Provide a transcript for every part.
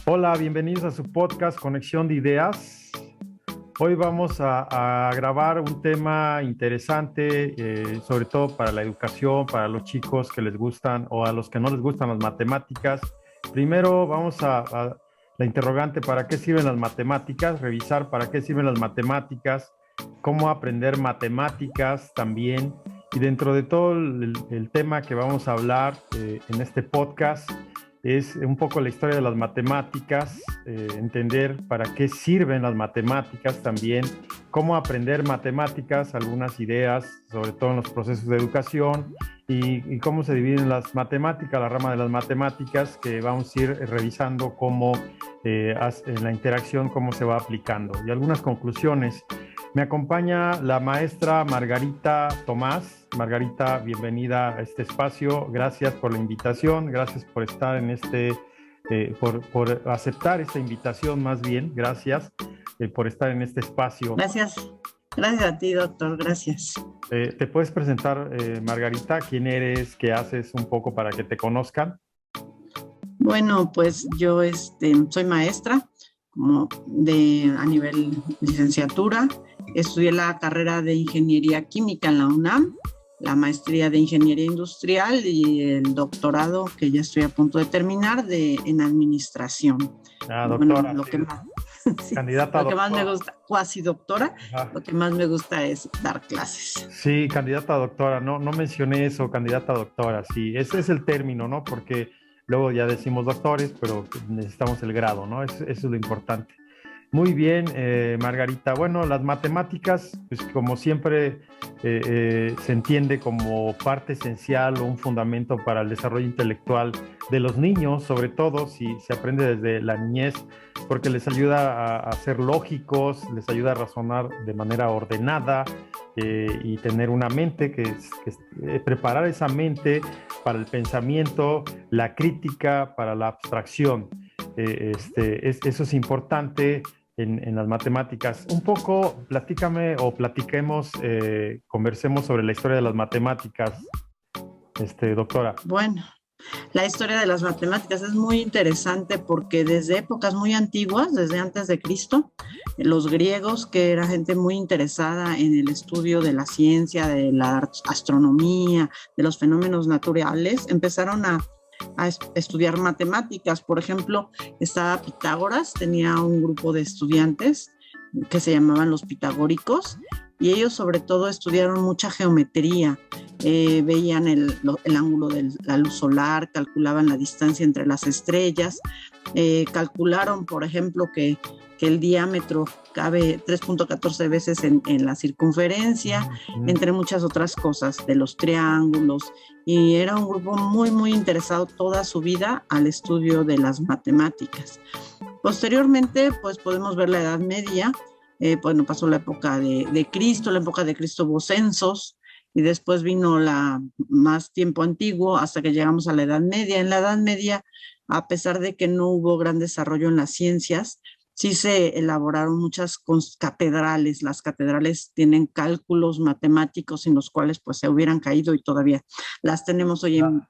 Hola, bienvenidos a su podcast Conexión de Ideas. Hoy vamos a grabar un tema interesante, sobre todo para la educación, para los chicos que les gustan o a los que no les gustan las matemáticas. Primero vamos a la interrogante, ¿para qué sirven las matemáticas? Revisar para qué sirven las matemáticas, cómo aprender matemáticas también. Y dentro de todo el tema que vamos a hablar en este podcast, es un poco la historia de las matemáticas, entender para qué sirven las matemáticas también, cómo aprender matemáticas, algunas ideas, sobre todo en los procesos de educación, y cómo se dividen las matemáticas, la rama de las matemáticas, que vamos a ir revisando cómo en la interacción, cómo se va aplicando. Y algunas conclusiones. Me acompaña la maestra Margarita Tomás. Margarita, bienvenida a este espacio. Gracias por la invitación, gracias por estar en por aceptar esta invitación más bien. Gracias por estar en este espacio. Gracias, gracias a ti, doctor, gracias. ¿Te puedes presentar, Margarita? ¿Quién eres? ¿Qué haces? Un poco para que te conozcan. Bueno, pues yo soy maestra a nivel licenciatura. Estudié la carrera de Ingeniería Química en la UNAM, la maestría de Ingeniería Industrial y el doctorado que ya estoy a punto de terminar en Administración. Doctora, bueno, lo sí. que más, sí, Candidata a lo que más me doctora. gusta, cuasi doctora, Ajá. lo que más me gusta es dar clases. Sí, candidata a doctora, no mencioné eso, candidata a doctora, sí, ese es el término, ¿no? Porque luego ya decimos doctores, pero necesitamos el grado, ¿no? Eso es lo importante. Muy bien, Margarita. Bueno, las matemáticas, pues como siempre, se entiende como parte esencial o un fundamento para el desarrollo intelectual de los niños, sobre todo si se aprende desde la niñez, porque les ayuda a ser lógicos, les ayuda a razonar de manera ordenada, y tener una mente preparar esa mente para el pensamiento, la crítica, para la abstracción. Eso es importante en las matemáticas. Un poco, platícame o platiquemos, conversemos sobre la historia de las matemáticas, doctora. Bueno, la historia de las matemáticas es muy interesante porque desde épocas muy antiguas, desde antes de Cristo, los griegos, que era gente muy interesada en el estudio de la ciencia, de la astronomía, de los fenómenos naturales, empezaron a estudiar matemáticas. Por ejemplo, estaba Pitágoras, tenía un grupo de estudiantes que se llamaban los pitagóricos, y ellos sobre todo estudiaron mucha geometría, veían el ángulo de la luz solar, calculaban la distancia entre las estrellas, calcularon, por ejemplo, que el diámetro cabe 3.14 veces en la circunferencia, entre muchas otras cosas, de los triángulos, y era un grupo muy, muy interesado toda su vida al estudio de las matemáticas. Posteriormente, pues podemos ver la Edad Media. Bueno, pasó la época de Cristo, la época de Cristo hubo censos, y después vino la más tiempo antiguo hasta que llegamos a la Edad Media. En la Edad Media, a pesar de que no hubo gran desarrollo en las ciencias, sí se elaboraron muchas catedrales. Las catedrales tienen cálculos matemáticos sin los cuales pues se hubieran caído, y todavía las tenemos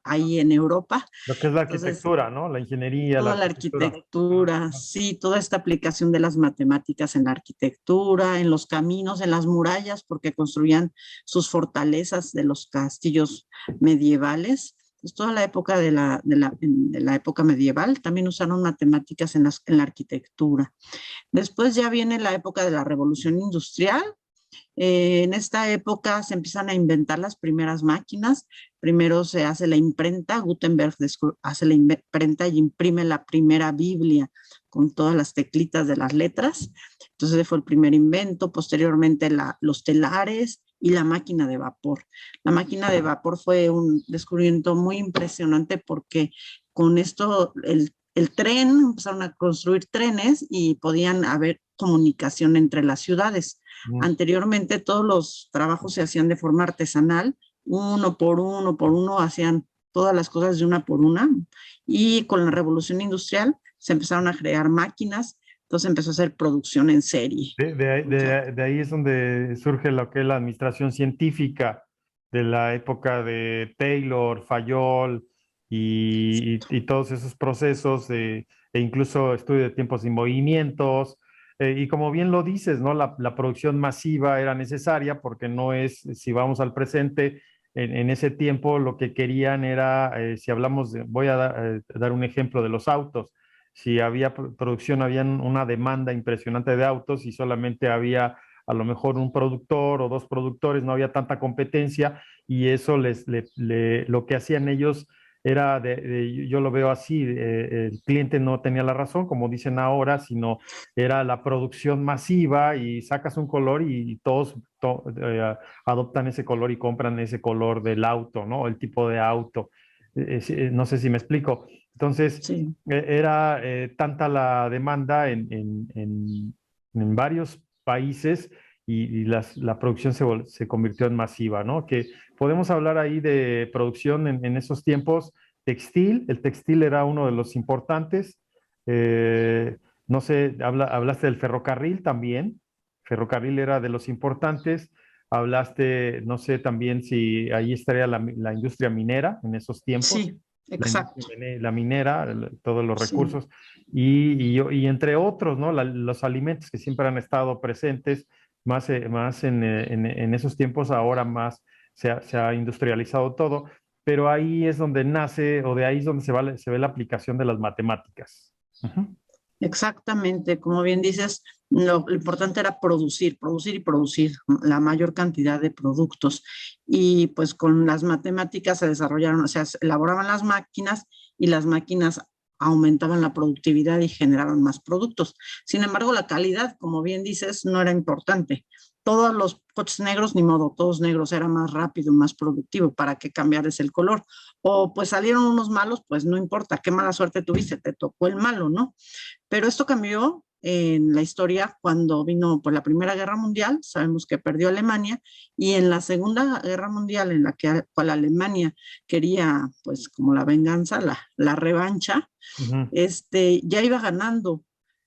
ahí en Europa. Lo que es la Entonces, arquitectura, ¿no? La ingeniería, la toda la arquitectura. arquitectura, sí, toda esta aplicación de las matemáticas en la arquitectura, en los caminos, en las murallas, porque construían sus fortalezas de los castillos medievales. Pues toda la época de la época medieval también usaron matemáticas en la arquitectura. Después ya viene la época de la Revolución Industrial. En esta época se empiezan a inventar las primeras máquinas. Primero se hace la imprenta. Gutenberg hace la imprenta y imprime la primera Biblia con todas las teclitas de las letras. Entonces ese fue el primer invento. Posteriormente los telares y la máquina de vapor. La máquina de vapor fue un descubrimiento muy impresionante porque con esto el tren, empezaron a construir trenes y podían haber comunicación entre las ciudades. Anteriormente todos los trabajos se hacían de forma artesanal, uno por uno, hacían todas las cosas de una por una, y con la revolución industrial se empezaron a crear máquinas, entonces empezó a hacer producción en serie. De ahí es donde surge lo que es la administración científica de la época de Taylor, Fayol y todos esos procesos e incluso estudio de tiempos y movimientos. Y como bien lo dices, ¿no? La producción masiva era necesaria porque no es, si vamos al presente, en ese tiempo lo que querían era, si hablamos de, voy a dar un ejemplo de los autos, si había producción, había una demanda impresionante de autos y solamente había a lo mejor un productor o dos productores, no había tanta competencia y eso lo que hacían ellos era, yo lo veo así, el cliente no tenía la razón, como dicen ahora, sino era la producción masiva y sacas un color y todos adoptan ese color y compran ese color del auto, ¿no? El tipo de auto. No sé si me explico. Entonces, Sí. era tanta la demanda en varios países y la producción se convirtió en masiva, ¿no? Que podemos hablar ahí de producción en esos tiempos textil. El textil era uno de los importantes. Eh, no sé, hablaste del ferrocarril también. Ferrocarril era de los importantes. Hablaste, no sé también si ahí estaría la industria minera en esos tiempos, Sí, exacto. la minera, todos los Sí. recursos, y entre otros, ¿no? Los alimentos que siempre han estado presentes, más en esos tiempos, ahora más se ha industrializado todo, pero ahí es donde nace, o de ahí es donde se ve la aplicación de las matemáticas. Ujú. Exactamente, como bien dices, lo importante era producir, producir y producir la mayor cantidad de productos. Y pues con las matemáticas se desarrollaron, o sea, se elaboraban las máquinas y las máquinas aumentaban la productividad y generaban más productos. Sin embargo, la calidad, como bien dices, no era importante. Todos los coches negros, ni modo, todos negros, era más rápido, más productivo, ¿para qué cambiarles el color? O pues salieron unos malos, pues no importa, qué mala suerte tuviste, te tocó el malo, ¿no? Pero esto cambió en la historia cuando vino por la Primera Guerra Mundial, sabemos que perdió Alemania, y en la Segunda Guerra Mundial, en la cual Alemania quería, pues como la venganza, la revancha, Ujú. ya iba ganando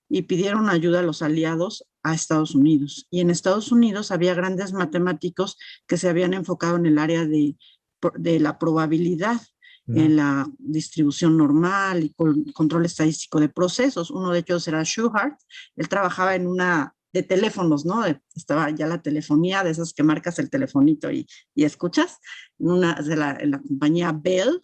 y pidieron ayuda a los aliados a Estados Unidos. Y en Estados Unidos había grandes matemáticos que se habían enfocado en el área de la probabilidad, Ujú. en la distribución normal y control estadístico de procesos. Uno de ellos era Shewhart. Él trabajaba en una de teléfonos, ¿no? Estaba ya la telefonía, de esas que marcas el telefonito y escuchas, en la compañía Bell,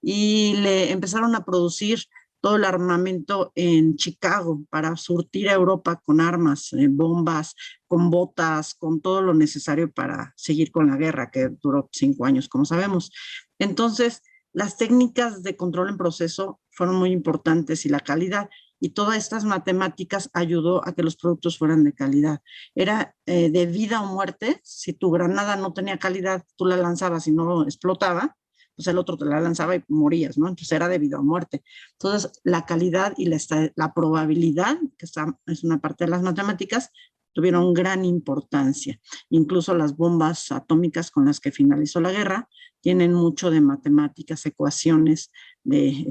y le empezaron a producir todo el armamento en Chicago para surtir a Europa con armas, bombas, con botas, con todo lo necesario para seguir con la guerra, que duró 5 años, como sabemos. Entonces, las técnicas de control en proceso fueron muy importantes y la calidad, y todas estas matemáticas ayudó a que los productos fueran de calidad. Era de vida o muerte. Si tu granada no tenía calidad, tú la lanzabas y no explotaba, pues el otro te la lanzaba y morías, ¿no? Entonces era de vida o muerte. Entonces, la calidad y la probabilidad, que es una parte de las matemáticas, tuvieron gran importancia. Incluso las bombas atómicas con las que finalizó la guerra tienen mucho de matemáticas, ecuaciones de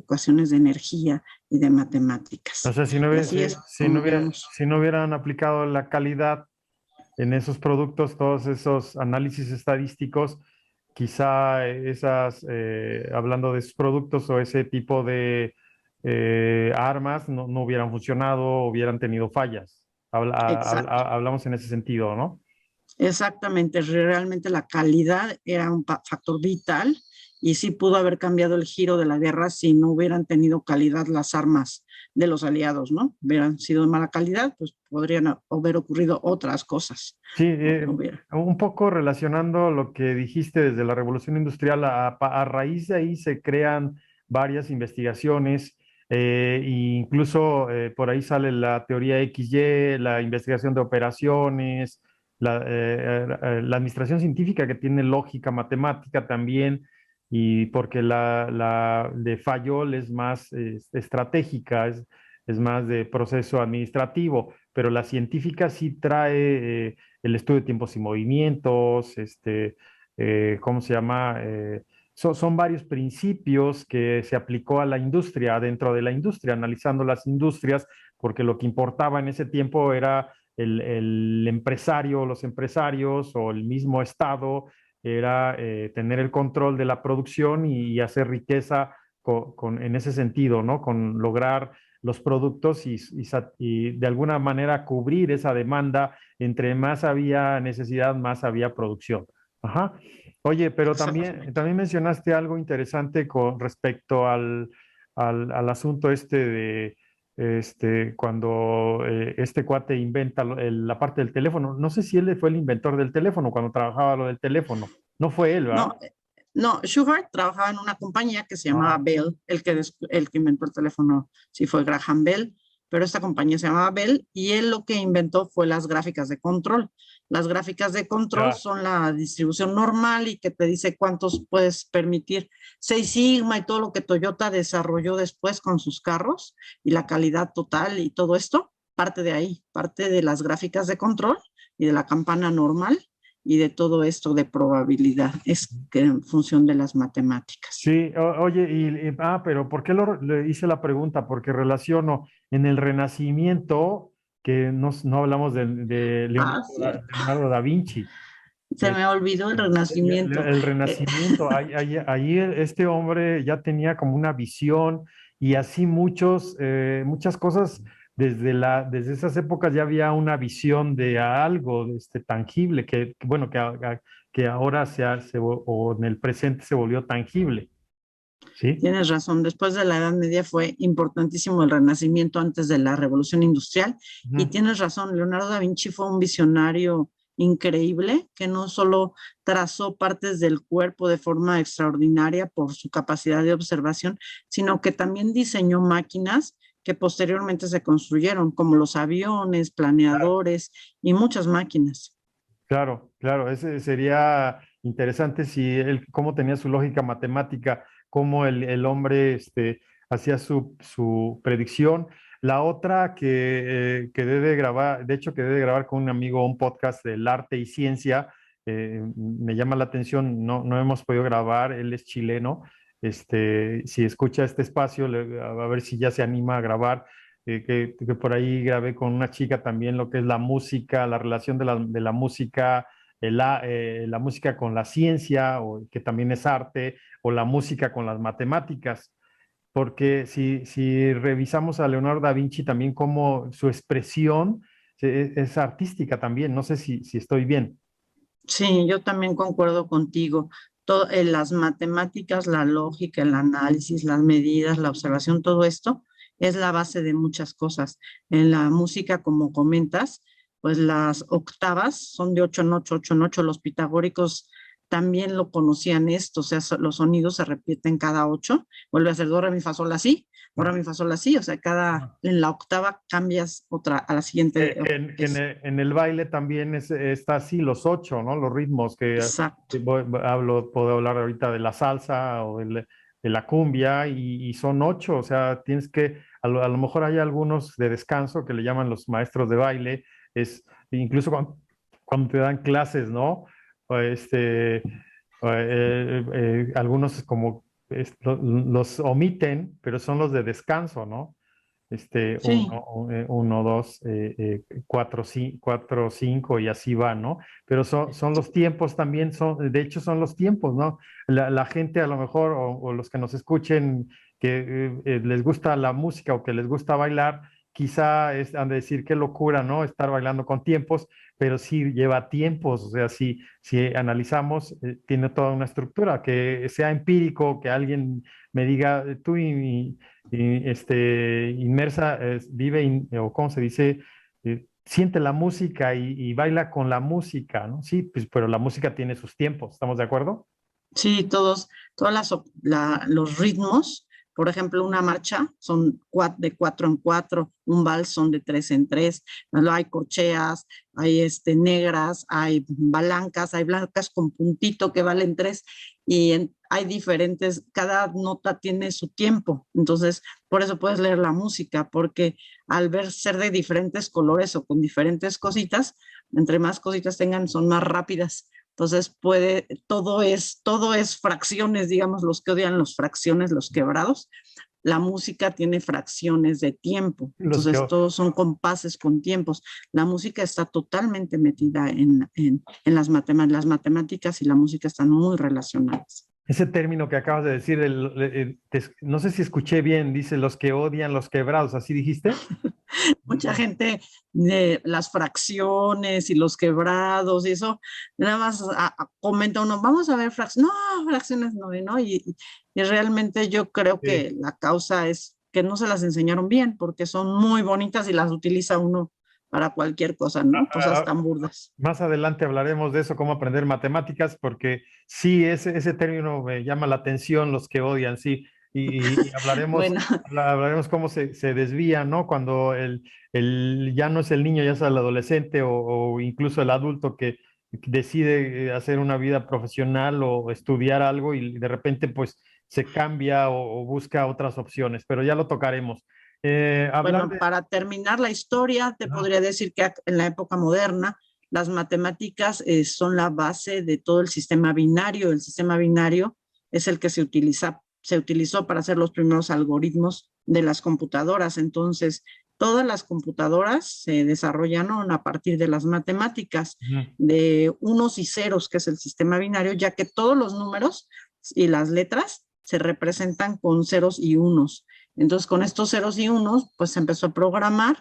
energía y de O matemáticas. sea, Y así es como vemos. si no hubieran aplicado la calidad en esos productos, todos esos análisis estadísticos, quizá hablando de esos productos o ese tipo de armas, no hubieran funcionado, hubieran tenido fallas. Exacto. Hablamos en ese sentido, ¿no? Exactamente, realmente la calidad era un factor vital y sí pudo haber cambiado el giro de la guerra si no hubieran tenido calidad las armas de los aliados, ¿no? Hubieran sido de mala calidad, pues podrían haber ocurrido otras cosas. Sí, No hubiera. un poco relacionando lo que dijiste desde la Revolución Industrial, a raíz de ahí se crean varias investigaciones, e incluso por ahí sale la teoría XY, la investigación de operaciones, la administración científica que tiene lógica matemática también, y porque la de Fayol es más estratégica, es más de proceso administrativo, pero la científica sí trae el estudio de tiempos y movimientos, ¿cómo se llama? Son varios principios que se aplicó a la industria, dentro de la industria, analizando las industrias, porque lo que importaba en ese tiempo era el empresario, los empresarios o el mismo Estado, era tener el control de la producción y hacer riqueza en ese sentido, ¿no? Con lograr los productos y de alguna manera cubrir esa demanda. Entre más había necesidad, más había producción. Ajá. Oye, pero también mencionaste algo interesante con respecto al asunto este de cuando este cuate inventa la parte del teléfono. No sé si él fue el inventor del teléfono cuando trabajaba lo del teléfono. No fue él, ¿verdad? No, no, Shubert trabajaba en una compañía que se llamaba Ah, Bell, el que inventó el teléfono, sí fue Graham Bell, pero esta compañía se llamaba Bell y él lo que inventó fue las gráficas de control. Las gráficas de control ya. son la distribución normal y que te dice cuántos puedes permitir. Seis Sigma y todo lo que Toyota desarrolló después con sus carros y la calidad total y todo esto, parte de ahí, parte de las gráficas de control y de la campana normal y de todo esto de probabilidad, es que en función de las matemáticas. Sí, oye, pero ¿por qué le hice la pregunta? Porque relaciono en el Renacimiento, que no hablamos de Ah, cierto. Leonardo da Vinci. Se me olvidó el Renacimiento. El Eh, Renacimiento, ahí este hombre ya tenía como una visión y así muchas cosas desde esas épocas ya había una visión de algo tangible bueno, que ahora o en el presente se volvió tangible, ¿sí? Tienes razón, después de la Edad Media fue importantísimo el Renacimiento antes de la Revolución Industrial y Ujú. tienes razón, Leonardo da Vinci fue un visionario increíble que no solo trazó partes del cuerpo de forma extraordinaria por su capacidad de observación, sino que también diseñó máquinas que posteriormente se construyeron, como los aviones, planeadores y muchas máquinas. Claro, claro, ese sería interesante si él, cómo tenía su lógica matemática, cómo el hombre hacía su predicción. La otra que debe grabar, de hecho que debe grabar con un amigo un podcast del arte y ciencia, me llama la atención, no hemos podido grabar, él es chileno, si escucha este espacio, a ver si ya se anima a grabar que por ahí grabé con una chica también lo que es la música, la relación de la música, la música con la ciencia, o que también es arte, o la música con las matemáticas. Porque si revisamos a Leonardo da Vinci también como su expresión es artística también, no sé si estoy bien. Sí, yo también concuerdo contigo. En las matemáticas, la lógica, el análisis, las medidas, la observación, todo esto es la base de muchas cosas. En la música, como comentas, pues las octavas son de 8 en 8, 8 en 8. Los pitagóricos también lo conocían esto, o sea, los sonidos se repiten cada 8. Vuelve a ser do, re, mi, fa, sol, la, si, do, re, Ah, mi, fa, sol, la, si, o sea, ah. en la octava cambias otra a la siguiente. Que en el baile también está así, los ocho, ¿no? Los ritmos Exacto. puedo hablar ahorita de la salsa o de la cumbia y son ocho, o sea, tienes que, a lo mejor hay algunos de descanso que le llaman los maestros de baile, incluso cuando te dan clases, ¿no? O algunos como los omiten, pero son los de descanso, ¿no? Sí. Uno, dos, cuatro, cuatro, cinco y así va, ¿no? Pero son los tiempos también, de hecho son los tiempos, ¿no? La gente a lo mejor, o los que nos escuchen, que les gusta la música o que les gusta bailar, quizá han de decir qué locura, ¿no? Estar bailando con tiempos, pero sí lleva tiempos, o sea, si analizamos, tiene toda una estructura, que sea empírico, que alguien me diga, tú inmersa, o cómo se dice, siente la música y baila con la música, ¿no? Sí, pues, pero la música tiene sus tiempos, ¿estamos de acuerdo? Sí, todas los ritmos, por ejemplo, una marcha son de 4 en 4, un vals son de 3 en 3, hay corcheas, hay negras, hay blancas con puntito que valen 3 y hay diferentes, cada nota tiene su tiempo, entonces por eso puedes leer la música, porque al ver ser de diferentes colores o con diferentes cositas, entre más cositas tengan, son más rápidas. Entonces todo es fracciones, digamos, los que odian los fracciones, los quebrados. La música tiene fracciones de tiempo, Los que, entonces todos son compases con tiempos. La música está totalmente metida en las matemáticas y la música están muy relacionadas. Ese término que acabas de decir, no sé si escuché bien, dice los que odian los quebrados, ¿así dijiste? Mucha gente de las fracciones y los quebrados y eso, nada más comenta uno, vamos a ver fracciones, no, fracciones no, ¿no? Y realmente yo creo Sí. que la causa es que no se las enseñaron bien, porque son muy bonitas y las utiliza uno para cualquier cosa, ¿no? Cosas tan burdas. Más adelante hablaremos de eso, cómo aprender matemáticas, porque sí, ese término me llama la atención, los que odian, sí, y Bueno, hablaremos cómo se desvía, ¿no? Cuando ya no es el niño, ya es el adolescente o incluso el adulto que decide hacer una vida profesional o estudiar algo y de repente pues se cambia o busca otras opciones, pero ya lo tocaremos. Hablar bueno, de... para terminar la historia, te Ajá. podría decir que en la época moderna, las matemáticas son la base de todo el sistema binario. El sistema binario es el que se utilizó para hacer los primeros algoritmos de las computadoras. Entonces, todas las computadoras se desarrollaron a partir de las matemáticas, Ujú. de unos y ceros, que es el sistema binario, ya que todos los números y las letras se representan con ceros y unos. Entonces, con estos ceros y unos, pues se empezó a programar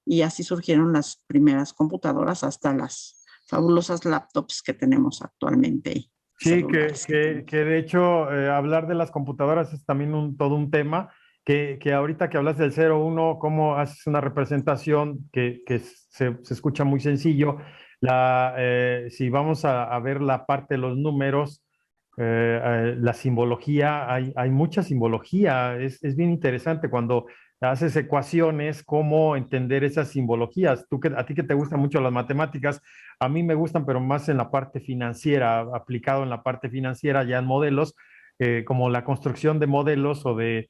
y así surgieron las primeras computadoras hasta las fabulosas laptops que tenemos actualmente y Sí, celulares que que tenemos. de hecho hablar de las computadoras es también todo un tema, que ahorita que hablas del 0-1, cómo haces una representación que se escucha muy sencillo. Si vamos a ver la parte de los números, la simbología, hay mucha simbología, es bien interesante cuando haces ecuaciones, cómo entender esas simbologías. A ti que te gustan mucho las matemáticas, a mí me gustan, pero más en la parte financiera, aplicado en la parte financiera, ya en modelos, como la construcción de modelos o de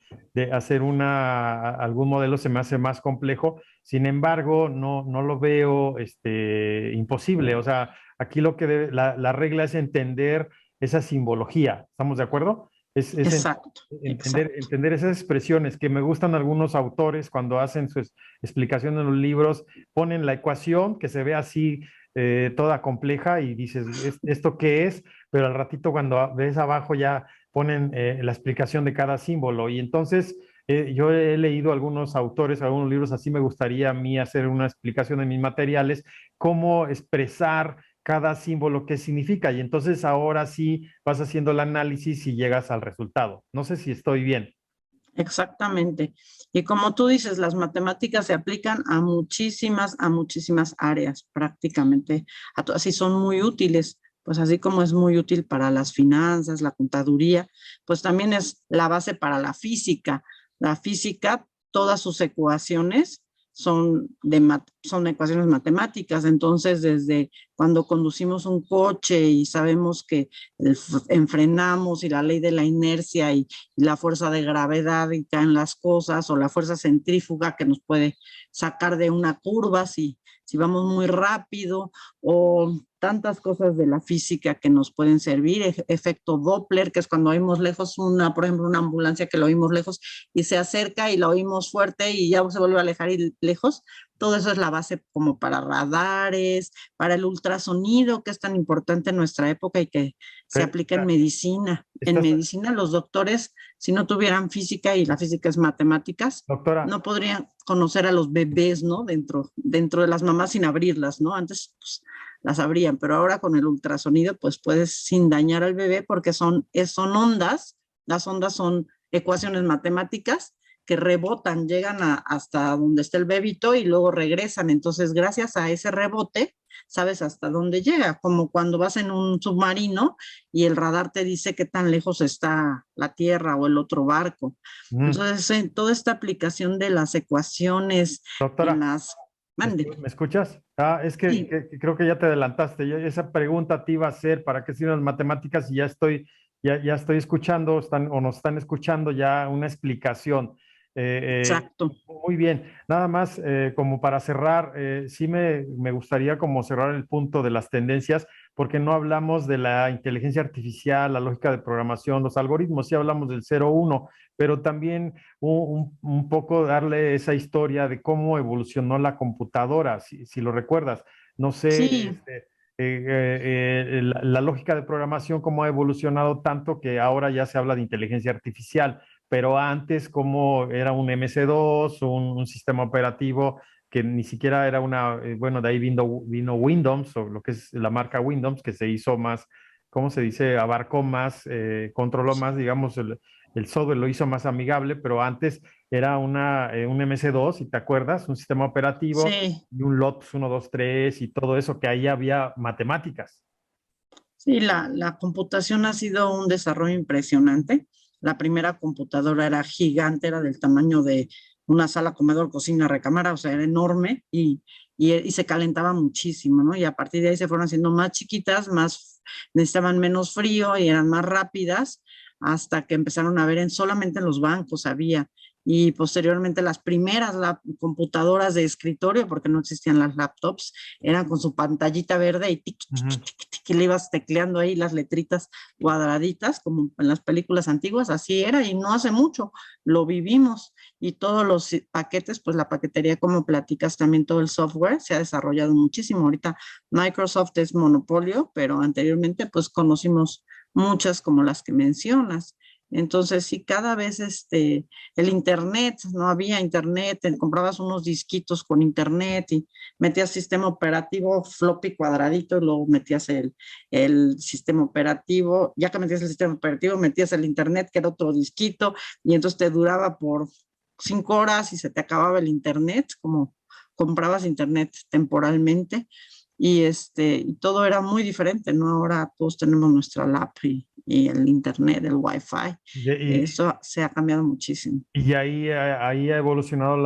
hacer algún modelo se me hace más complejo. Sin embargo, no lo veo imposible. O sea, aquí la regla es entender esa simbología. ¿Estamos de acuerdo? Es Exacto, exacto. entender esas expresiones que me gustan algunos autores cuando hacen su explicación en los libros, ponen la ecuación que se ve así toda compleja y dices, ¿esto qué es? Pero al ratito cuando ves abajo ya ponen la explicación de cada símbolo y entonces yo he leído algunos autores, algunos libros, así me gustaría a mí hacer una explicación de mis materiales, cómo expresar cada símbolo qué significa y entonces ahora sí vas haciendo el análisis y llegas al resultado. No sé si estoy bien. Exactamente. Y como tú dices, las matemáticas se aplican a muchísimas áreas, prácticamente a todas, y son muy útiles. Pues así como es muy útil para las finanzas, la contaduría, pues también es la base para la física. La física, todas sus ecuaciones son ecuaciones matemáticas. Entonces, desde cuando conducimos un coche y sabemos que enfrenamos y la ley de la inercia y la fuerza de gravedad y caen las cosas, o la fuerza centrífuga que nos puede sacar de una curva si vamos muy rápido, o tantas cosas de la física que nos pueden servir, efecto Doppler, que es cuando oímos lejos por ejemplo, una ambulancia que la oímos lejos y se acerca y la oímos fuerte y ya se vuelve a alejar y lejos. Todo eso es la base como para radares, para el ultrasonido, que es tan importante en nuestra época y que se Pero, aplica en medicina. En estás, medicina, los doctores, si no tuvieran física, y la física es matemáticas, doctora, no podrían conocer a los bebés, ¿no? Dentro de las mamás sin abrirlas, ¿no? Antes, pues, las abrían, pero ahora con el ultrasonido, pues puedes sin dañar al bebé porque son ondas. Las ondas son ecuaciones matemáticas que rebotan, llegan hasta donde está el bebito y luego regresan. Entonces, gracias a ese rebote, sabes hasta dónde llega, como cuando vas en un submarino y el radar te dice qué tan lejos está la Tierra o el otro barco. mm, Entonces, en toda esta aplicación de las ecuaciones, en doctora, las... Mande. me escuchas? Es Sí, que creo que ya te adelantaste. Esa pregunta te iba a hacer, ¿para qué sirven las matemáticas? Y ya estoy escuchando, o nos están escuchando ya una explicación. exacto. Muy bien. Nada más, como para cerrar, sí me gustaría como cerrar el punto de las tendencias, porque no hablamos de la inteligencia artificial, la lógica de programación, los algoritmos, sí hablamos del 0-1, pero también un poco darle esa historia de cómo evolucionó la computadora, si lo recuerdas. No sé, Sí, la lógica de programación cómo ha evolucionado tanto que ahora ya se habla de inteligencia artificial, pero antes como era un MS2, un sistema operativo que ni siquiera era bueno, de ahí vino Windows, o lo que es la marca Windows, que se hizo más, ¿cómo se dice? Abarcó más, controló más, digamos, el software lo hizo más amigable, pero antes era un MS2, si te acuerdas, un sistema operativo Sí, y un LOTS 1, 2, 3 y todo eso, que ahí había matemáticas. sí, la computación ha sido un desarrollo impresionante. La primera computadora era gigante, era del tamaño de una sala, comedor, cocina, recámara, o sea, era enorme y se calentaba muchísimo, ¿no? Y a partir de ahí se fueron haciendo más chiquitas, necesitaban menos frío y eran más rápidas, hasta que empezaron a ver solamente en los bancos había. Y posteriormente las primeras computadoras de escritorio, porque no existían las laptops, eran con su pantallita verde y Ujú. que le ibas tecleando ahí las letritas cuadraditas, como en las películas antiguas, así era, y no hace mucho lo vivimos. Y todos los paquetes, pues la paquetería, como platicas, también todo el software se ha desarrollado muchísimo. Ahorita Microsoft es monopolio, pero anteriormente pues conocimos muchas como las que mencionas. Entonces, sí, cada vez el internet, no había internet, comprabas unos disquitos con internet y metías sistema operativo floppy cuadradito y luego metías el sistema operativo. Ya que metías el sistema operativo, metías el internet, que era otro disquito, y entonces te duraba por 5 horas y se te acababa el internet, como comprabas internet temporalmente. Y todo era muy diferente, ¿no? Ahora todos tenemos nuestra lap y el internet, el wifi. Y, Eso se ha cambiado muchísimo. y ahí ha evolucionado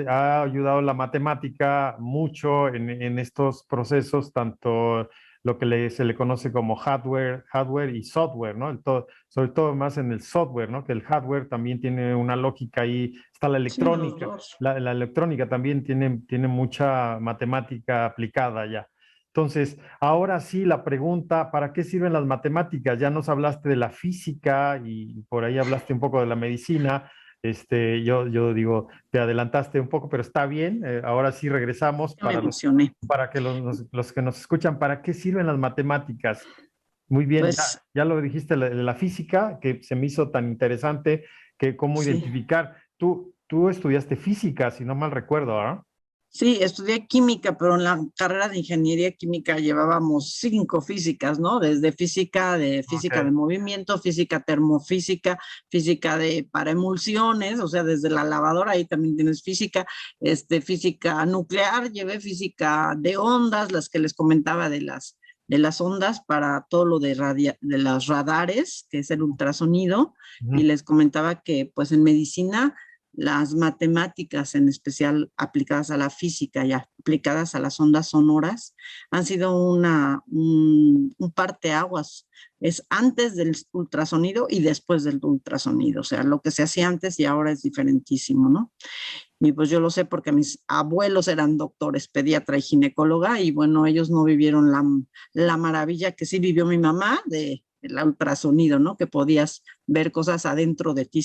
ha ayudado la matemática mucho en estos procesos, tanto lo que se le conoce como hardware y software, ¿no? Sobre todo más en el software, ¿no? Que el hardware también tiene una lógica ahí, está la Sí, los electrónica, dos. la electrónica también tiene mucha matemática aplicada ya. Entonces, ahora sí, la pregunta, ¿para qué sirven las matemáticas? Ya nos hablaste de la física y por ahí hablaste un poco de la medicina. Yo digo, te adelantaste un poco, pero está bien. Ahora sí regresamos Me emocioné. para que los que nos escuchan, ¿para qué sirven las matemáticas? Muy bien, Pues ya lo dijiste, la física, que se me hizo tan interesante, que cómo sí. identificar. Tú estudiaste física, si no mal recuerdo, ¿ah? Sí, estudié química, pero en la carrera de ingeniería química llevábamos 5 físicas, ¿no? Desde física de Ok. movimiento, física termofísica, física para emulsiones, o sea, desde la lavadora ahí también tienes física, física nuclear, llevé física de ondas, las que les comentaba de las ondas para todo lo de los radares, que es el ultrasonido, y Ujú. les comentaba que pues en medicina las matemáticas, en especial aplicadas a la física y aplicadas a las ondas sonoras, han sido un parteaguas. Es antes del ultrasonido y después del ultrasonido. O sea, lo que se hacía antes y ahora es diferentísimo, ¿no? Y pues yo lo sé porque mis abuelos eran doctores, pediatra y ginecóloga, y bueno, ellos no vivieron la maravilla que sí vivió mi mamá del ultrasonido, ¿no? Que podías ver cosas adentro de ti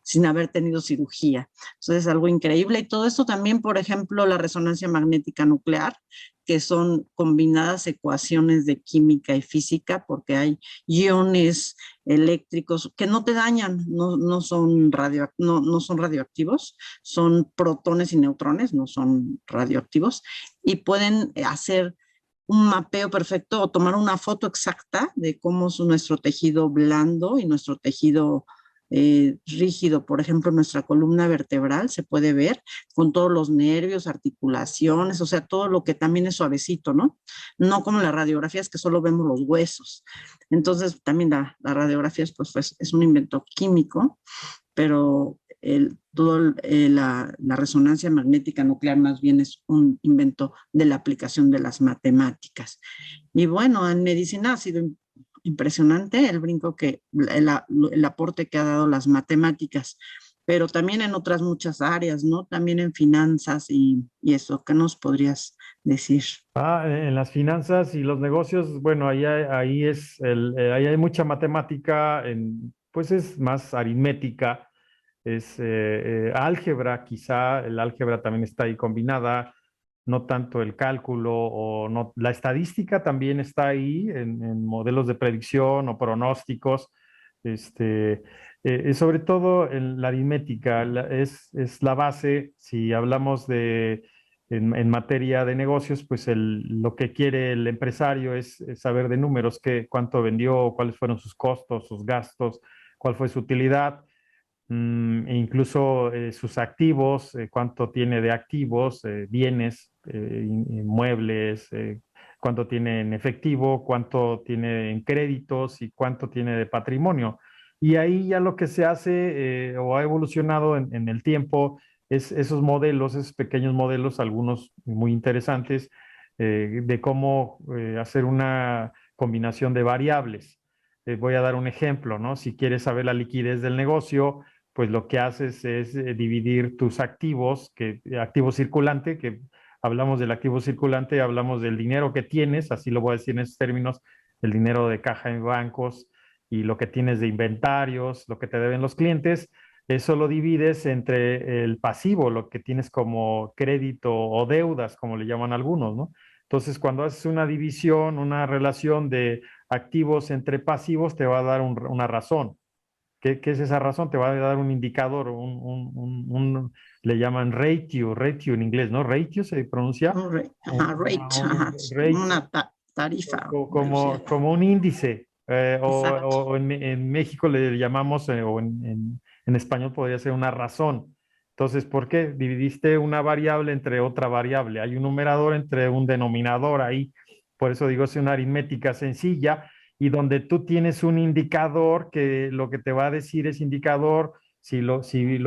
sin haber tenido cirugía. Entonces es algo increíble. Y todo esto también, por ejemplo, la resonancia magnética nuclear, que son combinadas ecuaciones de química y física, porque hay iones eléctricos que no te dañan, no son radioactivos, son protones y neutrones, no son radioactivos, y pueden hacer un mapeo perfecto o tomar una foto exacta de cómo es nuestro tejido blando y nuestro tejido rígido. Por ejemplo, nuestra columna vertebral se puede ver con todos los nervios, articulaciones, o sea, todo lo que también es suavecito, ¿no? No como las radiografías que solo vemos los huesos. Entonces, también la radiografía pues, es un invento químico, pero la resonancia magnética nuclear más bien es un invento de la aplicación de las matemáticas. Y bueno, en medicina ha sido impresionante el brinco el aporte que ha dado las matemáticas, pero también en otras muchas áreas, ¿no? También en finanzas y eso, ¿qué nos podrías decir? En las finanzas y los negocios, bueno, ahí hay mucha matemática, pues es más aritmética, es álgebra, quizá el álgebra también está ahí combinada. no tanto el cálculo o no. La estadística también está ahí en modelos de predicción o pronósticos, este, sobre todo en la aritmética es la base. Si hablamos en materia de negocios, pues lo que quiere el empresario es saber de números, cuánto vendió, cuáles fueron sus costos, sus gastos, cuál fue su utilidad, e incluso sus activos, cuánto tiene de activos, bienes, inmuebles, cuánto tiene en efectivo, cuánto tiene en créditos y cuánto tiene de patrimonio. Y ahí ya lo que se hace o ha evolucionado en el tiempo es esos modelos, esos pequeños modelos, algunos muy interesantes, de cómo hacer una combinación de variables. Voy a dar un ejemplo, ¿no? Si quieres saber la liquidez del negocio, pues lo que haces es dividir tus activos, activo circulante, que hablamos del activo circulante, hablamos del dinero que tienes, así lo voy a decir en esos términos, el dinero de caja en bancos y lo que tienes de inventarios, lo que te deben los clientes, eso lo divides entre el pasivo, lo que tienes como crédito o deudas, como le llaman algunos, ¿no? Entonces, cuando haces una división, una relación de activos entre pasivos, te va a dar una razón. ¿Qué es esa razón? Te va a dar un indicador, le llaman ratio en inglés, ¿no? Ratio se pronuncia, Ajá, rate, ajá, ratio, una tarifa, velocidad. como un índice, Exacto. o en México le llamamos, o en español podría ser una razón. Entonces, ¿por qué? Dividiste una variable entre otra variable. Hay un numerador entre un denominador ahí. Por eso digo, es una aritmética sencilla y donde tú tienes un indicador que lo que te va a decir es indicador, si lo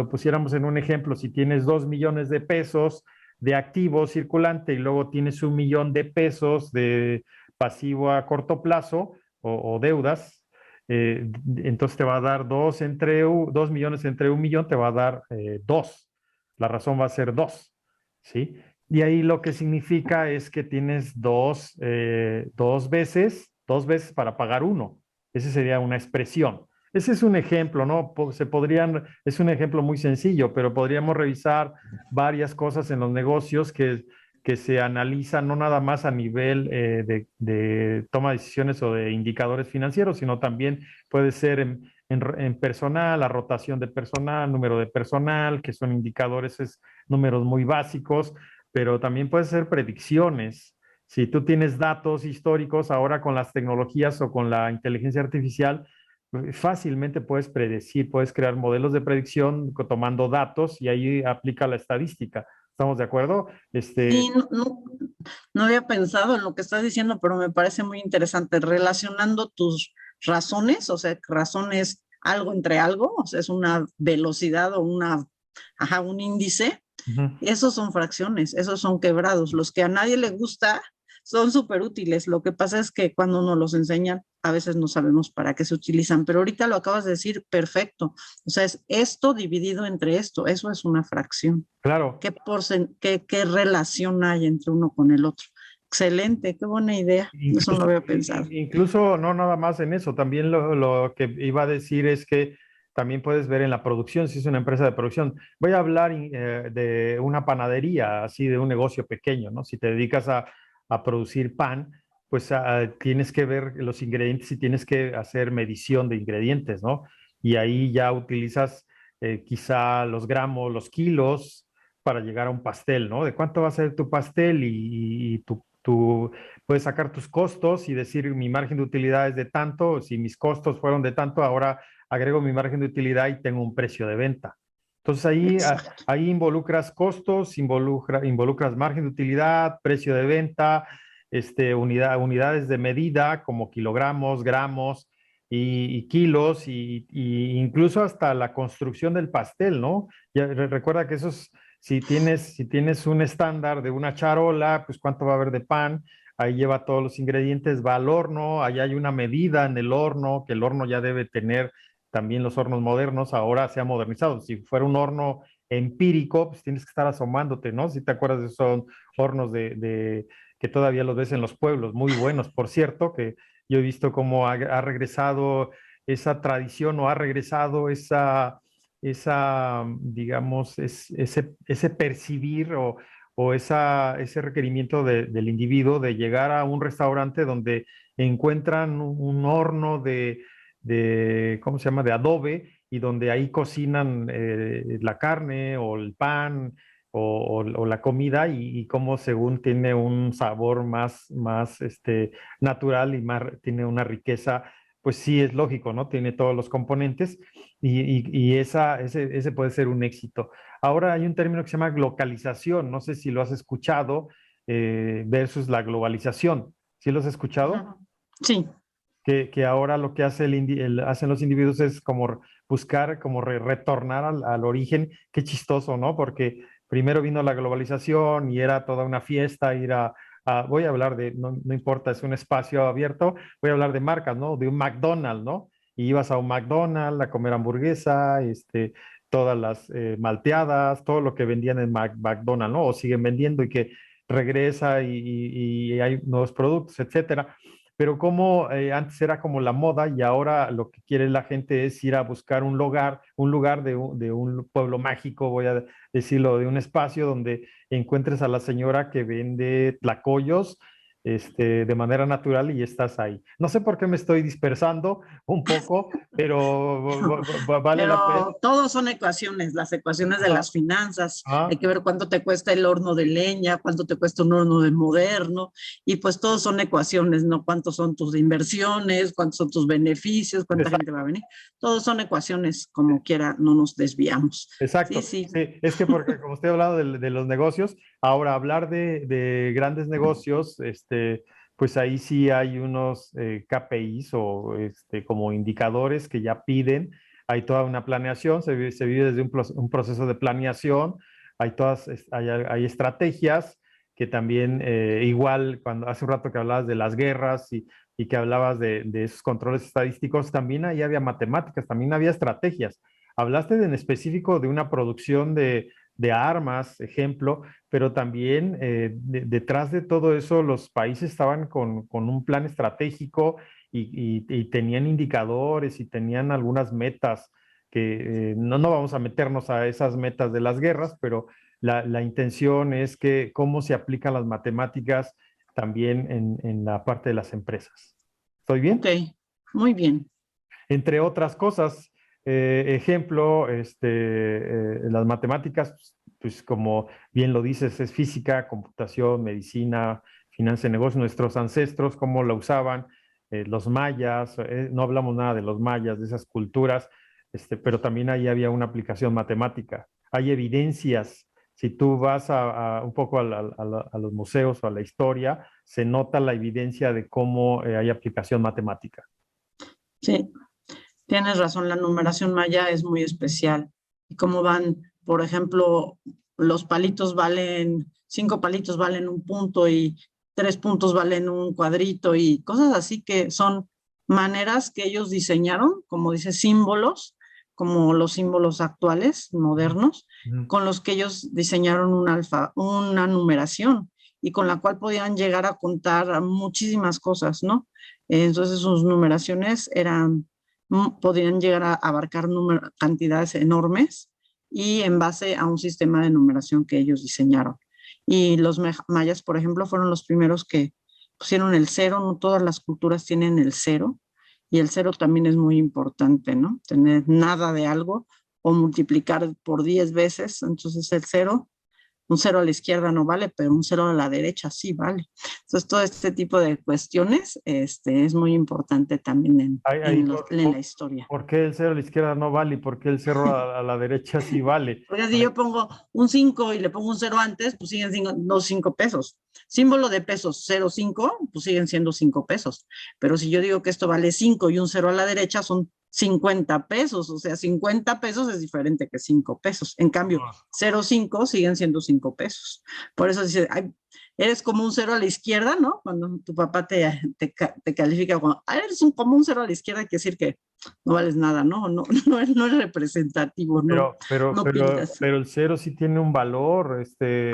pusiéramos en un ejemplo, si tienes 2 millones de pesos de activo circulante y luego tienes 1 millón de pesos de pasivo a corto plazo o deudas, entonces te va a dar 2 millones entre 1 millón, te va a dar 2. La razón va a ser 2, ¿sí? Y ahí lo que significa es que tienes dos veces para pagar uno. Esa sería una expresión. Ese es un ejemplo, ¿no? Es un ejemplo muy sencillo, pero podríamos revisar varias cosas en los negocios que se analizan no nada más a nivel de toma de decisiones o de indicadores financieros, sino también puede ser en personal, la rotación de personal, número de personal, que son indicadores, números muy básicos, pero también puede ser predicciones. Si tú tienes datos históricos ahora con las tecnologías o con la inteligencia artificial, fácilmente puedes predecir, puedes crear modelos de predicción tomando datos y ahí aplica la estadística. ¿Estamos de acuerdo? Sí, no había pensado en lo que estás diciendo, pero me parece muy interesante relacionando tus razones, o sea, razón es algo entre algo, o sea, es una velocidad o ajá, un índice. Ujú. Esos son fracciones, esos son quebrados. Los que a nadie le gusta son súper útiles. Lo que pasa es que cuando nos los enseñan, a veces no sabemos para qué se utilizan, pero ahorita lo acabas de decir perfecto. O sea, es esto dividido entre esto, eso es una fracción. Claro. ¿Qué relación hay entre uno con el otro? Excelente, qué buena idea. Eso no Incluso, lo había pensado. incluso no nada más en eso, también lo que iba a decir es que también puedes ver en la producción, si es una empresa de producción. Voy a hablar de una panadería, así de un negocio pequeño, ¿no? Si te dedicas a producir pan, pues tienes que ver los ingredientes y tienes que hacer medición de ingredientes, ¿no? Y ahí ya utilizas quizá los gramos, los kilos para llegar a un pastel, ¿no? De cuánto va a ser tu pastel y tu puedes sacar tus costos y decir mi margen de utilidad es de tanto, si mis costos fueron de tanto, ahora agrego mi margen de utilidad y tengo un precio de venta. Entonces Exacto. ahí involucras costos, involucras margen de utilidad, precio de venta, unidades de medida como kilogramos, gramos y kilos y incluso hasta la construcción del pastel, ¿no? Ya, recuerda que si tienes un estándar de una charola, pues cuánto va a haber de pan, ahí lleva todos los ingredientes, va al horno, ahí hay una medida en el horno, que el horno ya debe tener, también los hornos modernos ahora se han modernizado. Si fuera un horno empírico, pues tienes que estar asomándote, ¿no? Si te acuerdas de esos hornos que todavía los ves en los pueblos, muy buenos, por cierto, que yo he visto cómo ha regresado esa tradición o ha regresado digamos, ese percibir o ese requerimiento del individuo de llegar a un restaurante donde encuentran un horno ¿cómo se llama?, de adobe, y donde ahí cocinan la carne o el pan o la comida, y cómo según tiene un sabor más natural y tiene una riqueza, pues sí es lógico, ¿no? Tiene todos los componentes, y ese puede ser un éxito. Ahora hay un término que se llama glocalización, no sé si lo has escuchado, versus la globalización. ¿Sí lo has escuchado? Sí. Que ahora lo que hacen los individuos es como buscar, como retornar al origen. Qué chistoso, ¿no? Porque primero vino la globalización y era toda una fiesta ir voy a hablar no importa, es un espacio abierto, voy a hablar de marcas, ¿no? De un McDonald's, ¿no? Y ibas a un McDonald's a comer hamburguesa, todas las malteadas, todo lo que vendían en McDonald's, ¿no? O siguen vendiendo, y que regresa y hay nuevos productos, etcétera. Pero como antes era como la moda, y ahora lo que quiere la gente es ir a buscar un lugar de un pueblo mágico, voy a decirlo, de un espacio donde encuentres a la señora que vende tlacoyos de manera natural, y estás ahí. No sé por qué me estoy dispersando un poco, pero vale la pena. Pero todos son ecuaciones, las ecuaciones de Ajá, las finanzas. Hay ajá. que ver cuánto te cuesta el horno de leña, cuánto te cuesta un horno de moderno, y pues todos son ecuaciones, ¿no? Cuántos son tus inversiones, cuántos son tus beneficios, cuánta gente va a venir. Todos son ecuaciones, como quiera, no nos desviamos. Sí, Exacto. sí. Sí, es que porque como usted ha hablado de los negocios, ahora hablar de grandes negocios, pues ahí sí hay unos KPIs, o como indicadores que ya piden. Hay toda una planeación, se vive desde un proceso de planeación. Hay estrategias que también, igual, cuando hace un rato que hablabas de las guerras, y que hablabas de esos controles estadísticos, también ahí había matemáticas, también había estrategias. Hablaste en específico de una producción de armas, ejemplo, pero también detrás de todo eso los países estaban con un plan estratégico, y tenían indicadores y tenían algunas metas que no vamos a meternos a esas metas de las guerras, pero la intención es que cómo se aplican las matemáticas también en la parte de las empresas. ¿Estoy Ok, bien? muy bien. Entre otras cosas, ejemplo, las matemáticas, pues como bien lo dices, es física, computación, medicina, finanzas y negocios. Nuestros ancestros, cómo la usaban, los mayas, no hablamos nada de los mayas, de esas culturas, pero también ahí había una aplicación matemática. Hay evidencias. Si tú vas un poco a los museos o a la historia, se nota la evidencia de cómo hay aplicación matemática. Sí, tienes razón, la numeración maya es muy especial. Y cómo van, por ejemplo, los palitos valen, 5 palitos valen un punto y 3 puntos valen un cuadrito y cosas así que son maneras que ellos diseñaron, como dice, símbolos, como los símbolos actuales, modernos, Ujú. con los que ellos diseñaron una numeración y con la cual podían llegar a contar muchísimas cosas, ¿no? Entonces sus numeraciones podían llegar a abarcar cantidades enormes y en base a un sistema de numeración que ellos diseñaron. Y los mayas, por ejemplo, fueron los primeros que pusieron el cero. No todas las culturas tienen el cero, y el cero también es muy importante, ¿no? Tener nada de algo o multiplicar por 10 veces. Entonces el cero, un cero a la izquierda no vale, pero un cero a la derecha sí vale. Entonces, todo este tipo de cuestiones es muy importante también Ahí, en la historia. ¿por qué el cero a la izquierda no vale y por qué el cero a la derecha sí vale? Porque si yo pongo un 5 y le pongo un cero antes, pues siguen siendo los 5 pesos. Símbolo de pesos 0,5, pues siguen siendo 5 pesos. Pero si yo digo que esto vale 5 y un cero a la derecha, son 50 pesos. O sea, 50 pesos es diferente que 5 pesos. En cambio, 0,5 siguen siendo 5 pesos. Por eso dice, ay, eres como un cero a la izquierda, ¿no? Cuando tu papá te califica como, eres como un cero a la izquierda, quiere decir que no vales nada, ¿no? No es representativo, Pero, pero, no pero, pintas. pero el cero sí tiene un valor,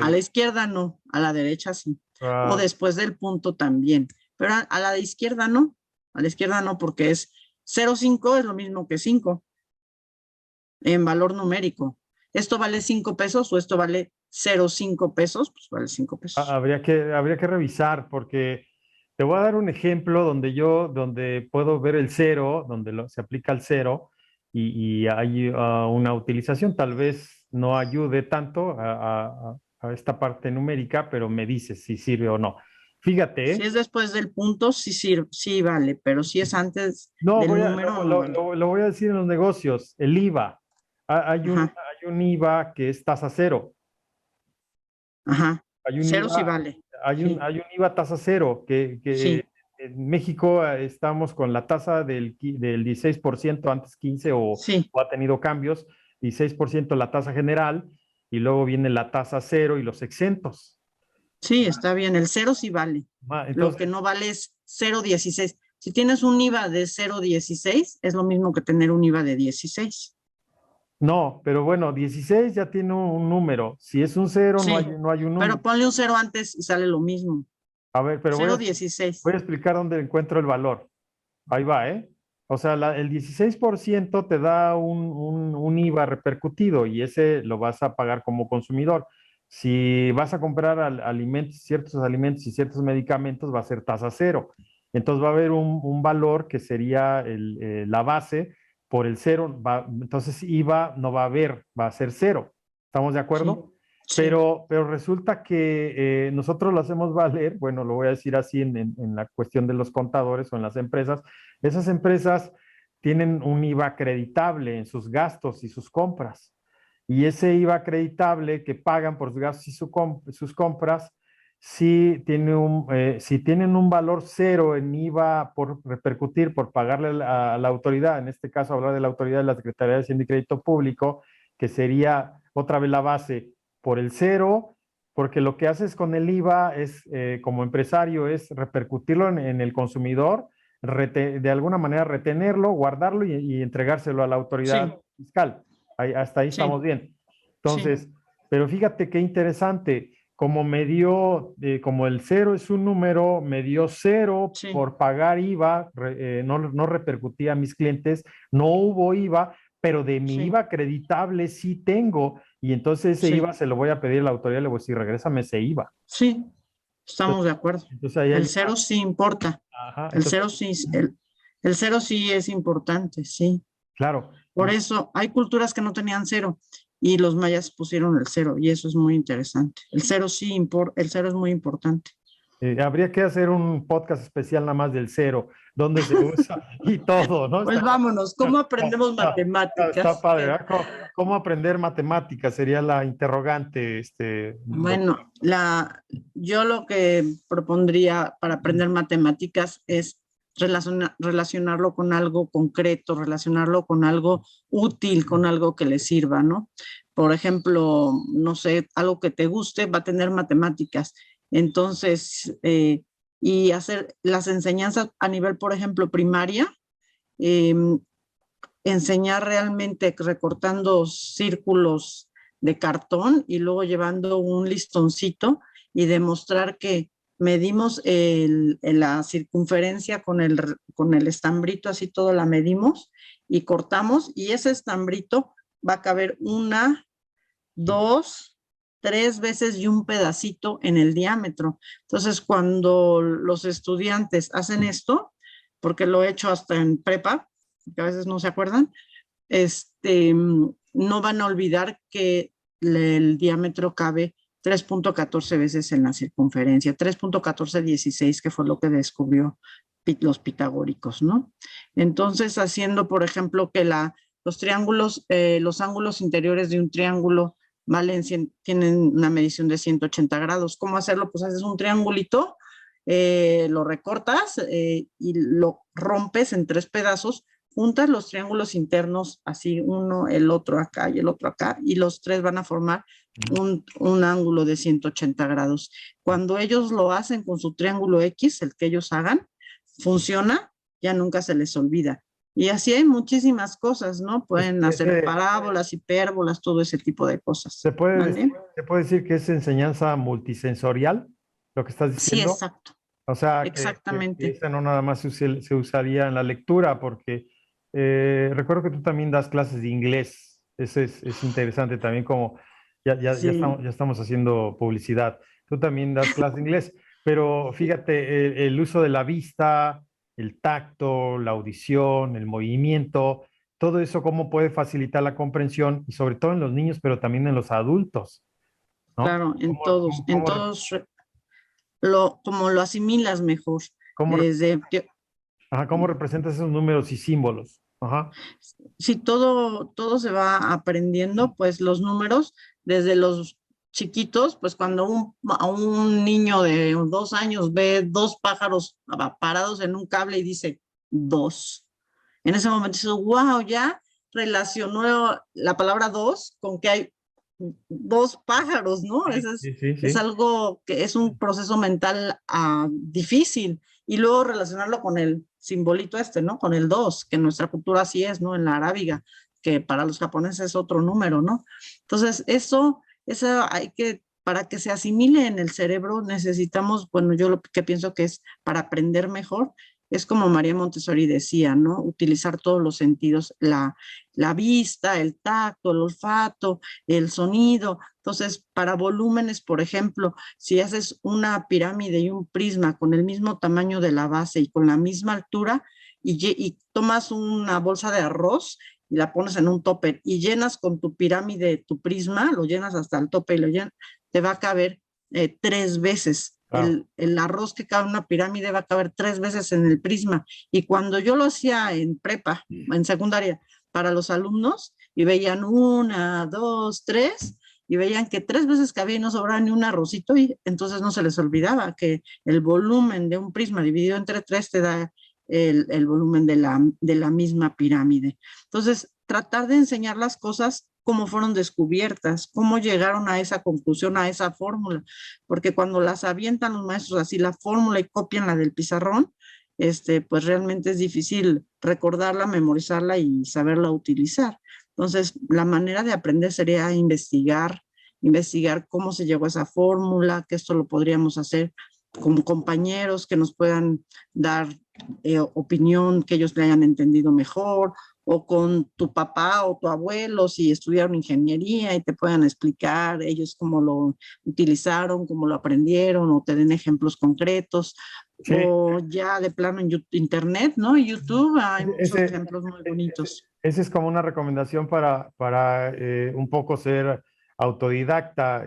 A la izquierda no, a la derecha sí. O ah, después del punto también. Pero a la de izquierda no. A la izquierda no, porque es 0,5 es lo mismo que 5 en valor numérico. Esto vale 5 pesos o esto vale 0.5 pesos, pues vale 5 pesos. Habría que revisar porque te voy a dar un ejemplo donde puedo ver el cero, donde se aplica el cero y hay una utilización. Tal vez no ayude tanto a esta parte numérica, pero me dices si sirve o no. Fíjate, Si es después del punto, sí, sí vale, pero si es antes no, del número, no vale. lo voy a decir en los negocios, el IVA. Ajá, Hay un IVA que es tasa cero. ajá. Hay un Cero sí IVA, vale. Sí, hay un IVA tasa cero, que sí, en México estamos con la tasa del 16%, antes 15 sí, o ha tenido cambios, 16% la tasa general, y luego viene la tasa cero y los exentos. sí, está bien. El cero sí vale. Lo que Entonces, no vale es 0.16. Si tienes un IVA de 0.16, es lo mismo que tener un IVA de 16. no, pero bueno, 16 ya tiene un número. Si es un cero, Sí, no hay un pero número. ponle un cero antes y sale lo mismo. A ver, pero 0.16. voy a explicar dónde encuentro el valor. Ahí va, ¿eh? O sea, el 16% te da un IVA repercutido y ese lo vas a pagar como consumidor. Si vas a comprar ciertos alimentos y ciertos medicamentos, va a ser tasa cero. Entonces va a haber un valor que sería la base por el cero. Entonces IVA no va a haber, va a ser cero. ¿Estamos de Sí, acuerdo? sí, Pero resulta que nosotros lo hacemos valer, bueno, lo voy a decir así en la cuestión de los contadores o en las empresas. Esas empresas tienen un IVA acreditable en sus gastos y sus compras. Y ese IVA acreditable que pagan por sus gastos y sus compras, si tienen un valor cero en IVA por repercutir, por pagarle a la autoridad, en este caso hablar de la autoridad de la Secretaría de Hacienda y Crédito Público, que sería otra vez la base por el cero, porque lo que haces con el IVA es, como empresario, es repercutirlo en el consumidor, de alguna manera retenerlo, guardarlo y entregárselo a la autoridad sí, fiscal. Hasta ahí estamos sí, bien. sí, Entonces, pero fíjate qué interesante, como el cero es un número, me dio cero sí, por pagar IVA, no repercutía a mis clientes, no hubo IVA, pero de mi sí, IVA acreditable sí tengo, y entonces ese IVA sí, se lo voy a pedir a la autoridad, le voy a decir, regrésame ese IVA. sí, estamos Entonces, de acuerdo. entonces ahí El hay cero sí importa. ajá, El entonces, cero sí, el cero sí es importante, sí. claro, Por eso hay culturas que no tenían cero y los mayas pusieron el cero y eso es muy interesante. El cero sí el cero es muy importante. habría que hacer un podcast especial nada más del cero, dónde se usa y todo, ¿no? Pues vámonos, ¿cómo aprendemos Está matemáticas? padre, ¿verdad? ¿Cómo aprender matemáticas? Sería la interrogante, doctor. Bueno, yo lo que propondría para aprender matemáticas es relacionarlo con algo concreto, relacionarlo con algo útil, con algo que le sirva, ¿no? Por ejemplo, no sé, algo que te guste va a tener matemáticas. Entonces, y hacer las enseñanzas a nivel, por ejemplo, primaria, eh, enseñar realmente recortando círculos de cartón y luego llevando un listoncito y demostrar que medimos la circunferencia con el estambrito, así todo la medimos y cortamos y ese estambrito va a caber una, dos, tres veces y un pedacito en el diámetro. Entonces, cuando los estudiantes hacen esto, porque lo he hecho hasta en prepa, que a veces no se acuerdan, no van a olvidar que el diámetro cabe 3.14 veces en la circunferencia, 3.1416, que fue lo que descubrió los pitagóricos, ¿no? Entonces, haciendo, por ejemplo, que los triángulos, los ángulos interiores de un triángulo tienen una medición de 180 grados. ¿Cómo hacerlo? Pues haces un triangulito, lo recortas y lo rompes en tres pedazos, juntas los triángulos internos, así uno, el otro acá y el otro acá, y los tres van a formar un ángulo de 180 grados. Cuando ellos lo hacen con su triángulo X, el que ellos hagan, funciona, ya nunca se les olvida. Y así hay muchísimas cosas, ¿no? Pueden hacer parábolas, hipérbolas, todo ese tipo de cosas. ¿Vale? Se puede decir que es enseñanza multisensorial, lo que estás Sí, diciendo. exacto, O sea, que exactamente. esa no nada más se usaría en la lectura, porque recuerdo que tú también das clases de inglés. Eso es interesante también, como Sí, ya estamos haciendo publicidad. Tú también das clase de inglés, pero fíjate, el uso de la vista, el tacto, la audición, el movimiento, todo eso cómo puede facilitar la comprensión y sobre todo en los niños, pero también en los adultos, ¿no? claro, en Cómo todos, como lo asimilas mejor. cómo Desde, ajá, cómo representas esos números y símbolos? Ajá. si todo se va aprendiendo, pues los números, desde los chiquitos, pues cuando a un niño de 2 años ve dos pájaros parados en un cable y dice dos, en ese momento dice, wow, ya relacionó la palabra dos con que hay dos pájaros, ¿no? Sí, sí, sí, Es sí. algo que es un proceso mental difícil. Y luego relacionarlo con el simbolito este, ¿no? Con el dos, que en nuestra cultura así es, ¿no? En la arábiga, que para los japoneses es otro número, ¿no? Entonces, eso hay que, para que se asimile en el cerebro, necesitamos, bueno, yo lo que pienso que es para aprender mejor, es como María Montessori decía, ¿no? Utilizar todos los sentidos, la vista, el tacto, el olfato, el sonido. Entonces, para volúmenes, por ejemplo, si haces una pirámide y un prisma con el mismo tamaño de la base y con la misma altura, y tomas una bolsa de arroz y la pones en un topper y llenas con tu pirámide tu prisma, lo llenas hasta el tope y te va a caber 3 veces. Claro. El arroz que cabe en una pirámide va a caber 3 veces en el prisma. Y cuando yo lo hacía en prepa, en secundaria, para los alumnos, y veían una, dos, tres, y veían que 3 veces cabía y no sobraba ni un arrocito, y entonces no se les olvidaba que el volumen de un prisma dividido entre tres te da el volumen de la misma pirámide. Entonces, tratar de enseñar las cosas cómo fueron descubiertas, cómo llegaron a esa conclusión, a esa fórmula, porque cuando las avientan los maestros así la fórmula y copian la del pizarrón, pues realmente es difícil recordarla, memorizarla y saberla utilizar. Entonces, la manera de aprender sería investigar cómo se llegó a esa fórmula, que esto lo podríamos hacer con compañeros que nos puedan dar opinión, que ellos le hayan entendido mejor, o con tu papá o tu abuelo si estudiaron ingeniería y te puedan explicar ellos cómo lo utilizaron, cómo lo aprendieron, o te den ejemplos concretos, Sí, o ya de plano en internet, ¿no? En YouTube hay muchos ese, ejemplos muy bonitos. ese es como una recomendación para un poco ser autodidacta,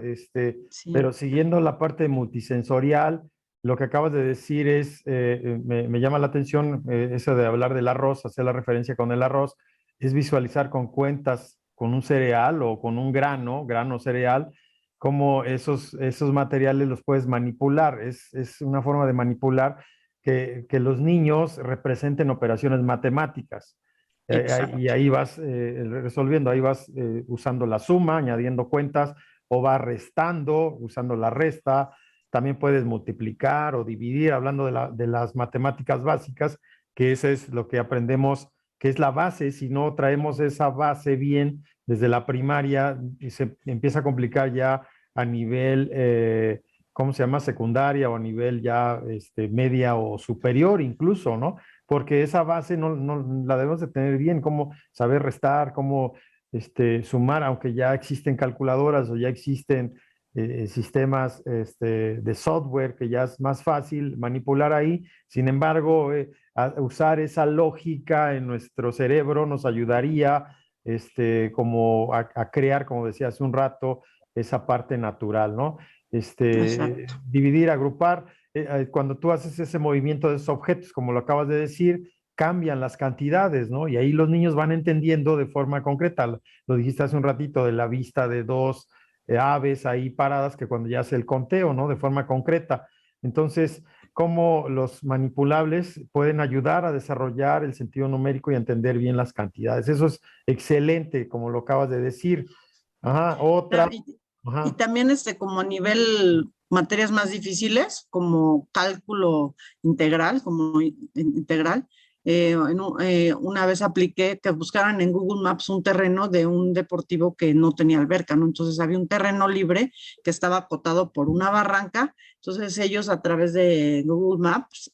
Sí, pero siguiendo la parte multisensorial, lo que acabas de decir es, me llama la atención eso de hablar del arroz, hacer la referencia con el arroz, es visualizar con cuentas, con un cereal o con un grano cereal, cómo esos materiales los puedes manipular. Es una forma de manipular que los niños representen operaciones matemáticas. Y exacto. ahí vas resolviendo, ahí vas usando la suma, añadiendo cuentas, o vas restando, usando la resta. También puedes multiplicar o dividir, hablando de las matemáticas básicas, que eso es lo que aprendemos, que es la base. Si no traemos esa base bien desde la primaria, y se empieza a complicar ya a nivel, ¿cómo se llama? Secundaria, o a nivel ya media o superior incluso, ¿no? Porque esa base no la debemos de tener bien, cómo saber restar, cómo sumar, aunque ya existen calculadoras o ya existen sistemas de software que ya es más fácil manipular ahí. Sin embargo, usar esa lógica en nuestro cerebro nos ayudaría como a crear, como decía hace un rato, esa parte natural, ¿no? Exacto. Dividir, agrupar cuando tú haces ese movimiento de esos objetos, como lo acabas de decir, cambian las cantidades, ¿no? Y ahí los niños van entendiendo de forma concreta. Lo dijiste hace un ratito de la vista de dos aves ahí paradas, que cuando ya hace el conteo, ¿no? De forma concreta. Entonces, cómo los manipulables pueden ayudar a desarrollar el sentido numérico y a entender bien las cantidades. Eso es excelente, como lo acabas de decir. Ajá, otra. Claro, y Ajá. también como a nivel materias más difíciles, como cálculo integral, integral, una vez apliqué que buscaran en Google Maps un terreno de un deportivo que no tenía alberca, ¿no? Entonces había un terreno libre que estaba acotado por una barranca, entonces ellos a través de Google Maps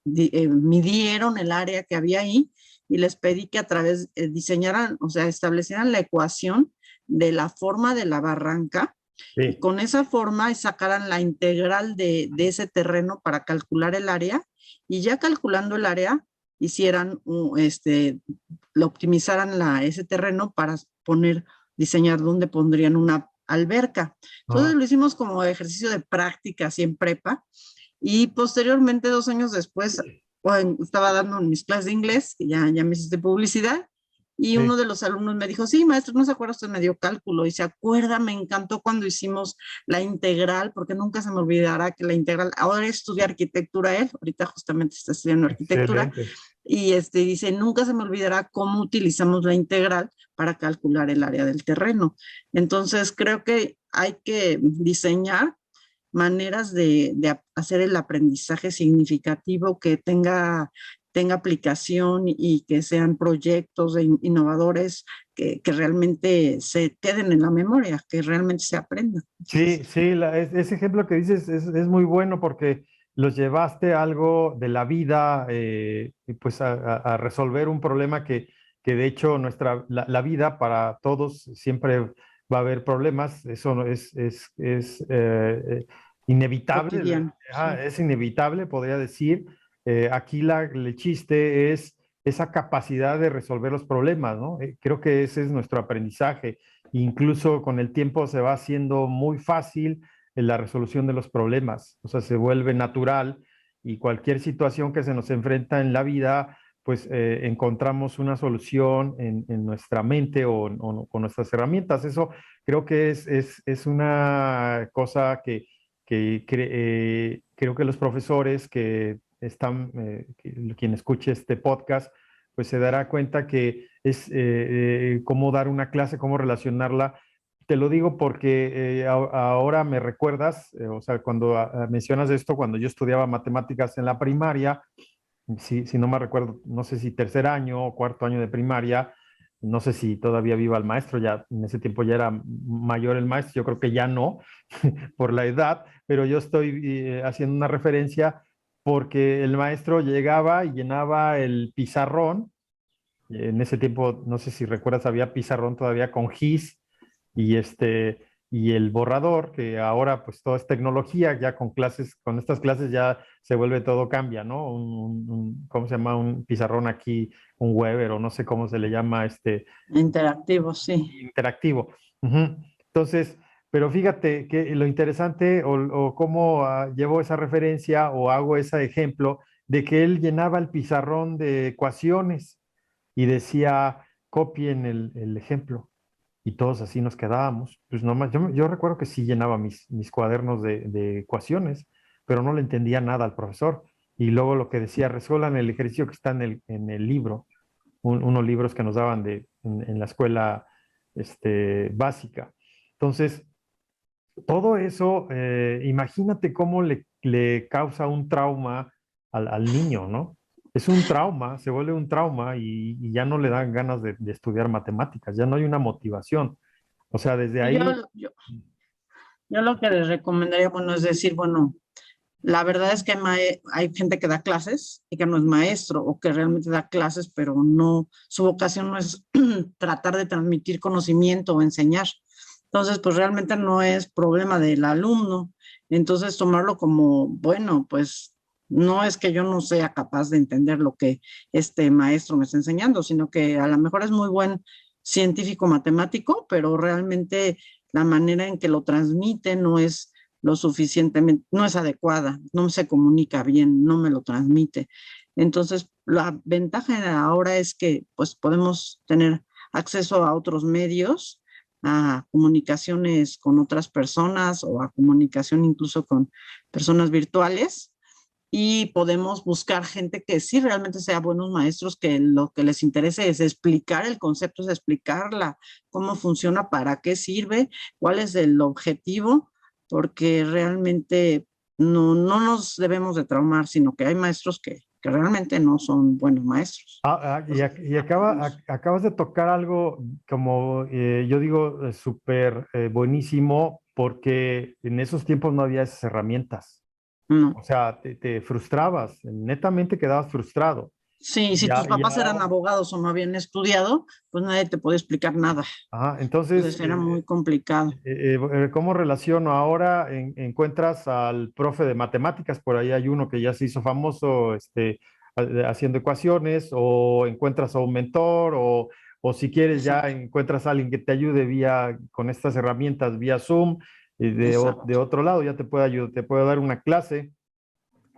midieron el área que había ahí y les pedí que a través diseñaran, o sea, establecieran la ecuación de la forma de la barranca, y Sí. con esa forma sacaran la integral de ese terreno para calcular el área, y ya calculando el área, hicieran, lo optimizaran ese terreno para diseñar dónde pondrían una alberca. Entonces Ah, lo hicimos como ejercicio de práctica así en prepa, y posteriormente, 2 años después, bueno, estaba dando mis clases de inglés, que ya me hiciste publicidad, y sí. uno de los alumnos me dijo, sí, maestro, ¿no se acuerda? Usted me dio cálculo, y se acuerda, me encantó cuando hicimos la integral, porque nunca se me olvidará que la integral, ahora estudia arquitectura él, ahorita justamente está estudiando arquitectura, Excelente. y dice, nunca se me olvidará cómo utilizamos la integral para calcular el área del terreno. Entonces, creo que hay que diseñar maneras de hacer el aprendizaje significativo que tenga aplicación y que sean proyectos innovadores que realmente se queden en la memoria, que realmente se aprendan. Sí, Entonces, sí, ese ejemplo que dices es muy bueno porque los llevaste a algo de la vida, y pues a resolver un problema que de hecho la vida para todos siempre va a haber problemas, eso no es inevitable, cotidiano, sí. es inevitable, podría decir. Aquí el chiste es esa capacidad de resolver los problemas, ¿no? Creo que ese es nuestro aprendizaje. Incluso con el tiempo se va haciendo muy fácil la resolución de los problemas, o sea, se vuelve natural y cualquier situación que se nos enfrenta en la vida, pues encontramos una solución en nuestra mente o con nuestras herramientas. Eso creo que es una cosa creo que los profesores que están, quien escuche este podcast, pues se dará cuenta que es cómo dar una clase, cómo relacionarla. Te lo digo porque ahora me recuerdas, o sea, cuando mencionas esto, cuando yo estudiaba matemáticas en la primaria, si no me recuerdo, no sé si tercer año o cuarto año de primaria, no sé si todavía viva el maestro, ya en ese tiempo ya era mayor el maestro, yo creo que ya no, por la edad, pero yo estoy haciendo una referencia porque el maestro llegaba y llenaba el pizarrón. En ese tiempo, no sé si recuerdas, había pizarrón todavía con gis y y el borrador, que ahora pues todo es tecnología, ya con estas clases ya se vuelve todo cambia, ¿no? ¿Cómo se llama? Un pizarrón aquí, un Weber o no sé cómo se le llama, Interactivo, sí. interactivo. Ujú. Entonces, pero fíjate que lo interesante o cómo llevo esa referencia o hago ese ejemplo de que él llenaba el pizarrón de ecuaciones y decía, copien el ejemplo. Y todos así nos quedábamos. Pues nomás, yo recuerdo que sí llenaba mis cuadernos de ecuaciones, pero no le entendía nada al profesor. Y luego lo que decía, resuelvan el ejercicio que está en el libro, unos libros que nos daban en la escuela básica. Entonces, todo eso, imagínate cómo le causa un trauma al niño, ¿no? Es un trauma, se vuelve un trauma y ya no le dan ganas de estudiar matemáticas, ya no hay una motivación. O sea, desde Y Yo, ahí, yo, yo lo que les recomendaría, bueno, es decir, bueno, la verdad es que hay gente que da clases y que no es maestro o que realmente da clases, pero no, su vocación no es tratar de transmitir conocimiento o enseñar. Entonces, pues realmente no es problema del alumno. Entonces, tomarlo como, bueno, pues no es que yo no sea capaz de entender lo que este maestro me está enseñando, sino que a lo mejor es muy buen científico matemático, pero realmente la manera en que lo transmite no es lo suficientemente, no es adecuada, no se comunica bien, no me lo transmite. Entonces, la ventaja ahora es que pues podemos tener acceso a otros medios, a comunicaciones con otras personas o a comunicación incluso con personas virtuales, y podemos buscar gente que sí realmente sea buenos maestros, que lo que les interese es explicar el concepto, es explicarla, cómo funciona, para qué sirve, cuál es el objetivo, porque realmente no nos debemos de traumar, sino que hay maestros que realmente no son buenos maestros. Entonces, acabas de tocar algo como yo digo, súper buenísimo, porque en esos tiempos no había esas herramientas. no. O sea, te frustrabas, netamente quedabas frustrado. Sí, si tus Y papás eran abogados o no habían estudiado, pues nadie te podía explicar nada. entonces, Entonces era muy complicado. ¿cómo relaciono ahora? Encuentras al profe de matemáticas, por ahí hay uno que ya se hizo famoso, haciendo ecuaciones, o encuentras a un mentor, o si quieres ya Exacto, encuentras a alguien que te ayude con estas herramientas vía Zoom, de exacto. otro lado ya te puede ayudar, te puede dar una clase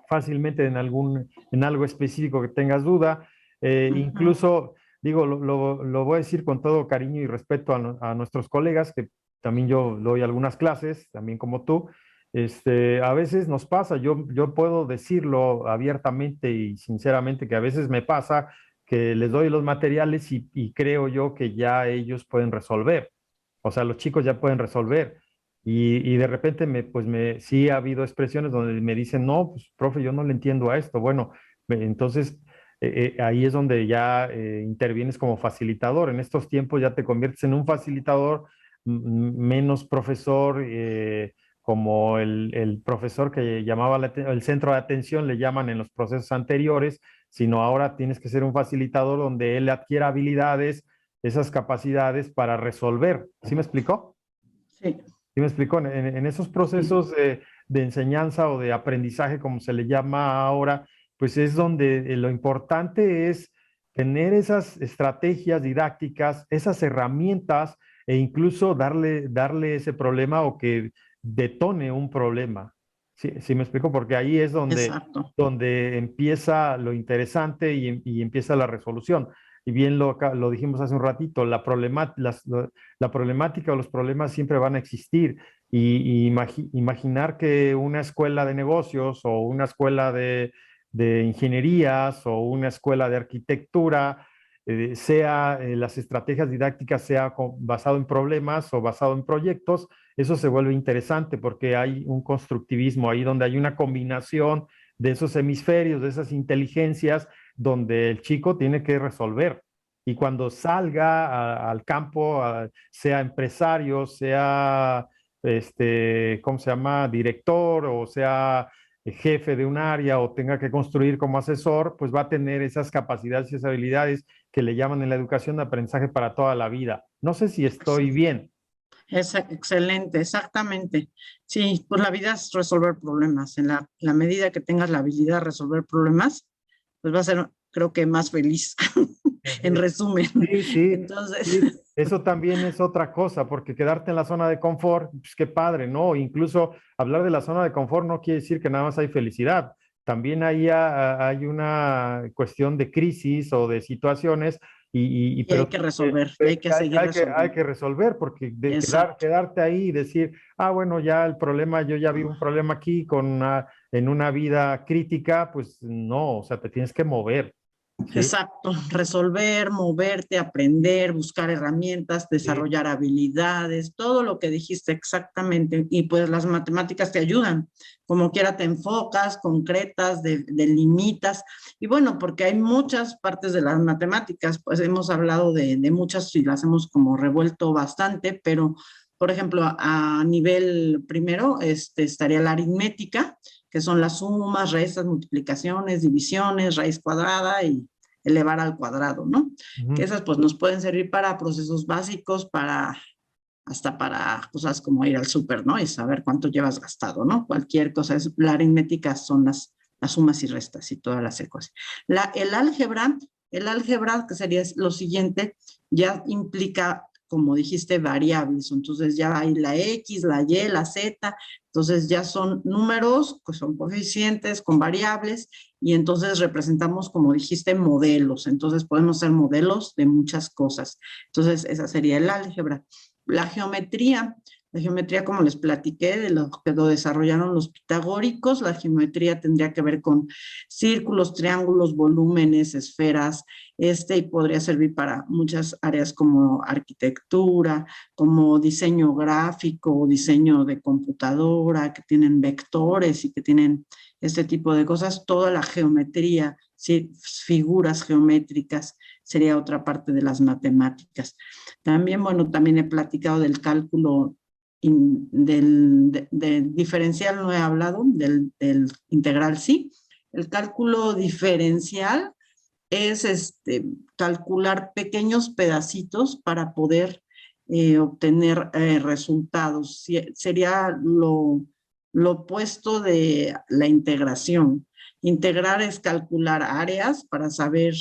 fácilmente en algo específico que tengas duda. Ujú. Incluso, digo, lo voy a decir con todo cariño y respeto a nuestros colegas, que también yo doy algunas clases, también como tú. A veces nos pasa, yo puedo decirlo abiertamente y sinceramente que a veces me pasa que les doy los materiales y creo yo que ya ellos pueden resolver. O sea, los chicos ya pueden resolver. Y de repente sí ha habido expresiones donde me dicen, no, pues profe, yo no le entiendo a esto. Bueno, entonces ahí es donde ya intervienes como facilitador. En estos tiempos ya te conviertes en un facilitador, menos profesor, como el profesor que llamaba el centro de atención, le llaman en los procesos anteriores, sino ahora tienes que ser un facilitador donde él adquiera habilidades, esas capacidades para resolver. ¿Sí me explicó? Sí, ¿Sí me explico? En esos sí, procesos de enseñanza o de aprendizaje, como se le llama ahora, pues es donde lo importante es tener esas estrategias didácticas, esas herramientas e incluso darle ese problema o que detone un problema. ¿Sí, sí me explico? Porque ahí es exacto. donde empieza lo interesante y empieza la resolución. Y bien lo dijimos hace un ratito, la problemática o los problemas siempre van a existir. Imaginar que una escuela de negocios o una escuela de ingenierías o una escuela de arquitectura las estrategias didácticas sea basado en problemas o basado en proyectos, eso se vuelve interesante porque hay un constructivismo ahí donde hay una combinación de esos hemisferios, de esas inteligencias, donde el chico tiene que resolver. Y cuando salga al campo, sea empresario, sea, ¿cómo se llama? Director o sea jefe de un área o tenga que construir como asesor, pues va a tener esas capacidades y esas habilidades que le llaman en la educación de aprendizaje para toda la vida. No sé si estoy bien. Es excelente, exactamente. Sí, pues la vida es resolver problemas. En la medida que tengas la habilidad de resolver problemas, pues va a ser, creo que, más feliz, en resumen. Sí, sí, Entonces, sí. Eso también es otra cosa, porque quedarte en la zona de confort, pues qué padre, ¿no? Incluso hablar de la zona de confort no quiere decir que nada más hay felicidad. También ahí hay una cuestión de crisis o de situaciones, y hay que resolver, y hay que seguir hay resolviendo. que resolver, porque Exacto. quedarte ahí y decir, bueno, ya el problema, yo ya vi un problema aquí en una vida crítica, pues no, o sea, te tienes que mover, ¿sí? Exacto, resolver, moverte, aprender, buscar herramientas, Sí. desarrollar habilidades, todo lo que dijiste exactamente. Y pues las matemáticas te ayudan, como quiera te enfocas, concretas, delimitas. Y bueno, porque hay muchas partes de las matemáticas, pues hemos hablado de muchas y las hemos como revuelto bastante, pero por ejemplo, a nivel primero estaría la aritmética, que son las sumas, restas, multiplicaciones, divisiones, raíz cuadrada y elevar al cuadrado, ¿no? Que Ujú. esas pues nos pueden servir para procesos básicos, hasta para cosas como ir al súper, ¿no? Y saber cuánto llevas gastado, ¿no? Cualquier cosa. La aritmética son las sumas y restas y todas las ecuaciones. El álgebra, que sería lo siguiente, ya implica, como dijiste, variables. Entonces ya hay la X, la Y, la Z. Entonces ya son números, que son coeficientes con variables, y entonces representamos, como dijiste, modelos. Entonces podemos ser modelos de muchas cosas. Entonces esa sería el álgebra. La geometría, como les platiqué, de lo que lo desarrollaron los pitagóricos, la geometría tendría que ver con círculos, triángulos, volúmenes, esferas, y podría servir para muchas áreas como arquitectura, como diseño gráfico, diseño de computadora, que tienen vectores y que tienen este tipo de cosas. Toda la geometría, ¿sí? Figuras geométricas, sería otra parte de las matemáticas. También, bueno, también he platicado del cálculo del diferencial, no he hablado, del integral sí. El cálculo diferencial es calcular pequeños pedacitos para poder obtener resultados. Sería lo opuesto de la integración. Integrar es calcular áreas para saber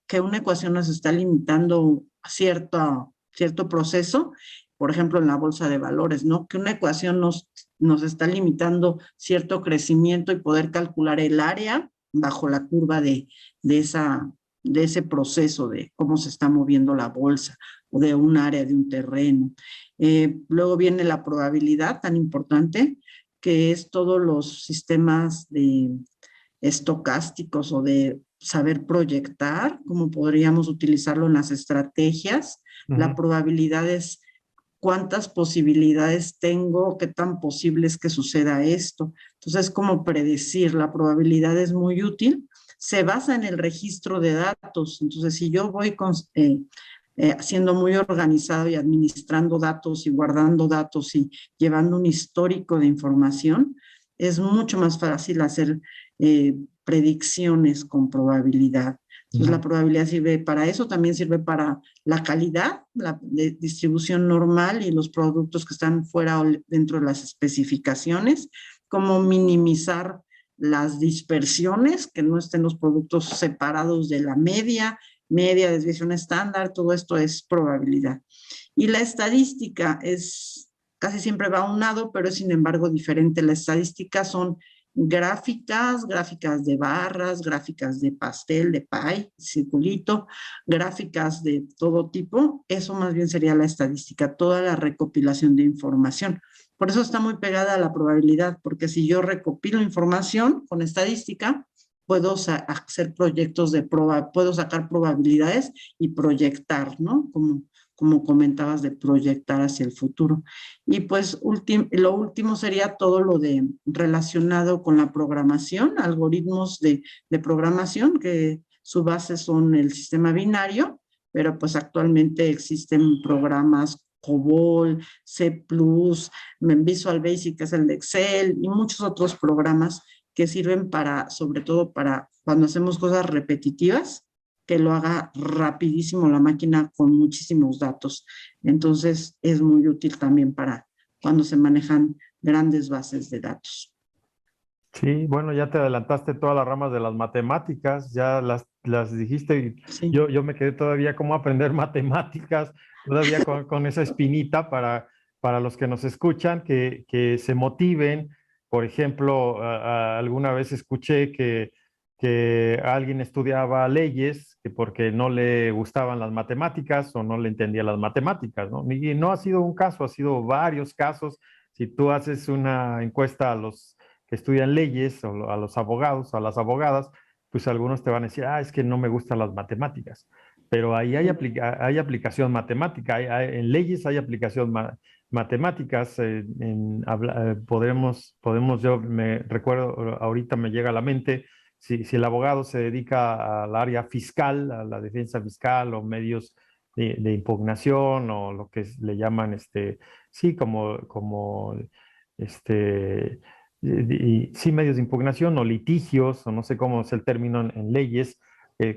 que una ecuación nos está limitando a cierto proceso, por ejemplo, en la bolsa de valores, ¿no? Que una ecuación nos está limitando cierto crecimiento y poder calcular el área bajo la curva de ese proceso de cómo se está moviendo la bolsa o de un área, de un terreno. Luego viene la probabilidad tan importante, que es todos los sistemas estocásticos o de saber proyectar, cómo podríamos utilizarlo en las estrategias. La probabilidad es cuántas posibilidades tengo, qué tan posible es que suceda esto. Entonces, cómo predecir. La probabilidad es muy útil. Se basa en el registro de datos. Entonces, si yo voy siendo muy organizado y administrando datos y guardando datos y llevando un histórico de información, es mucho más fácil hacer predicciones con probabilidad. Entonces, la probabilidad sirve para eso, también sirve para la calidad, la distribución normal y los productos que están fuera o dentro de las especificaciones, como minimizar las dispersiones, que no estén los productos separados de la media, desviación estándar, todo esto es probabilidad. Y la estadística casi siempre va a un lado, pero es sin embargo diferente. La estadística son gráficas de barras, gráficas de pastel, de pie, circulito, gráficas de todo tipo. Eso más bien sería la estadística, toda la recopilación de información. Por eso está muy pegada a la probabilidad, porque si yo recopilo información con estadística, puedo hacer proyectos puedo sacar probabilidades y proyectar, ¿no? Como comentabas, de proyectar hacia el futuro. Y pues lo último sería todo lo relacionado con la programación, algoritmos de programación, que su base son el sistema binario, pero pues actualmente existen programas COBOL, C++, Visual Basic, que es el de Excel, y muchos otros programas que sirven sobre todo para cuando hacemos cosas repetitivas, que lo haga rapidísimo la máquina con muchísimos datos. Entonces, es muy útil también para cuando se manejan grandes bases de datos. Sí, bueno, ya te adelantaste todas las ramas de las matemáticas, ya las dijiste y sí. yo me quedé todavía cómo aprender matemáticas, todavía con esa espinita para los que nos escuchan, que se motiven. Por ejemplo, alguna vez escuché que alguien estudiaba leyes que porque no le gustaban las matemáticas o no le entendía las matemáticas, ¿no? Y no ha sido un caso, ha sido varios casos. Si tú haces una encuesta a los que estudian leyes o a los abogados o a las abogadas, pues algunos te van a decir, es que no me gustan las matemáticas. Pero ahí hay aplicación matemática, en leyes hay aplicación matemáticas, yo me recuerdo, ahorita me llega a la mente, si el abogado se dedica al área fiscal, a la defensa fiscal o medios de impugnación o lo que le llaman, sí, sí, medios de impugnación o litigios, o no sé cómo es el término en leyes,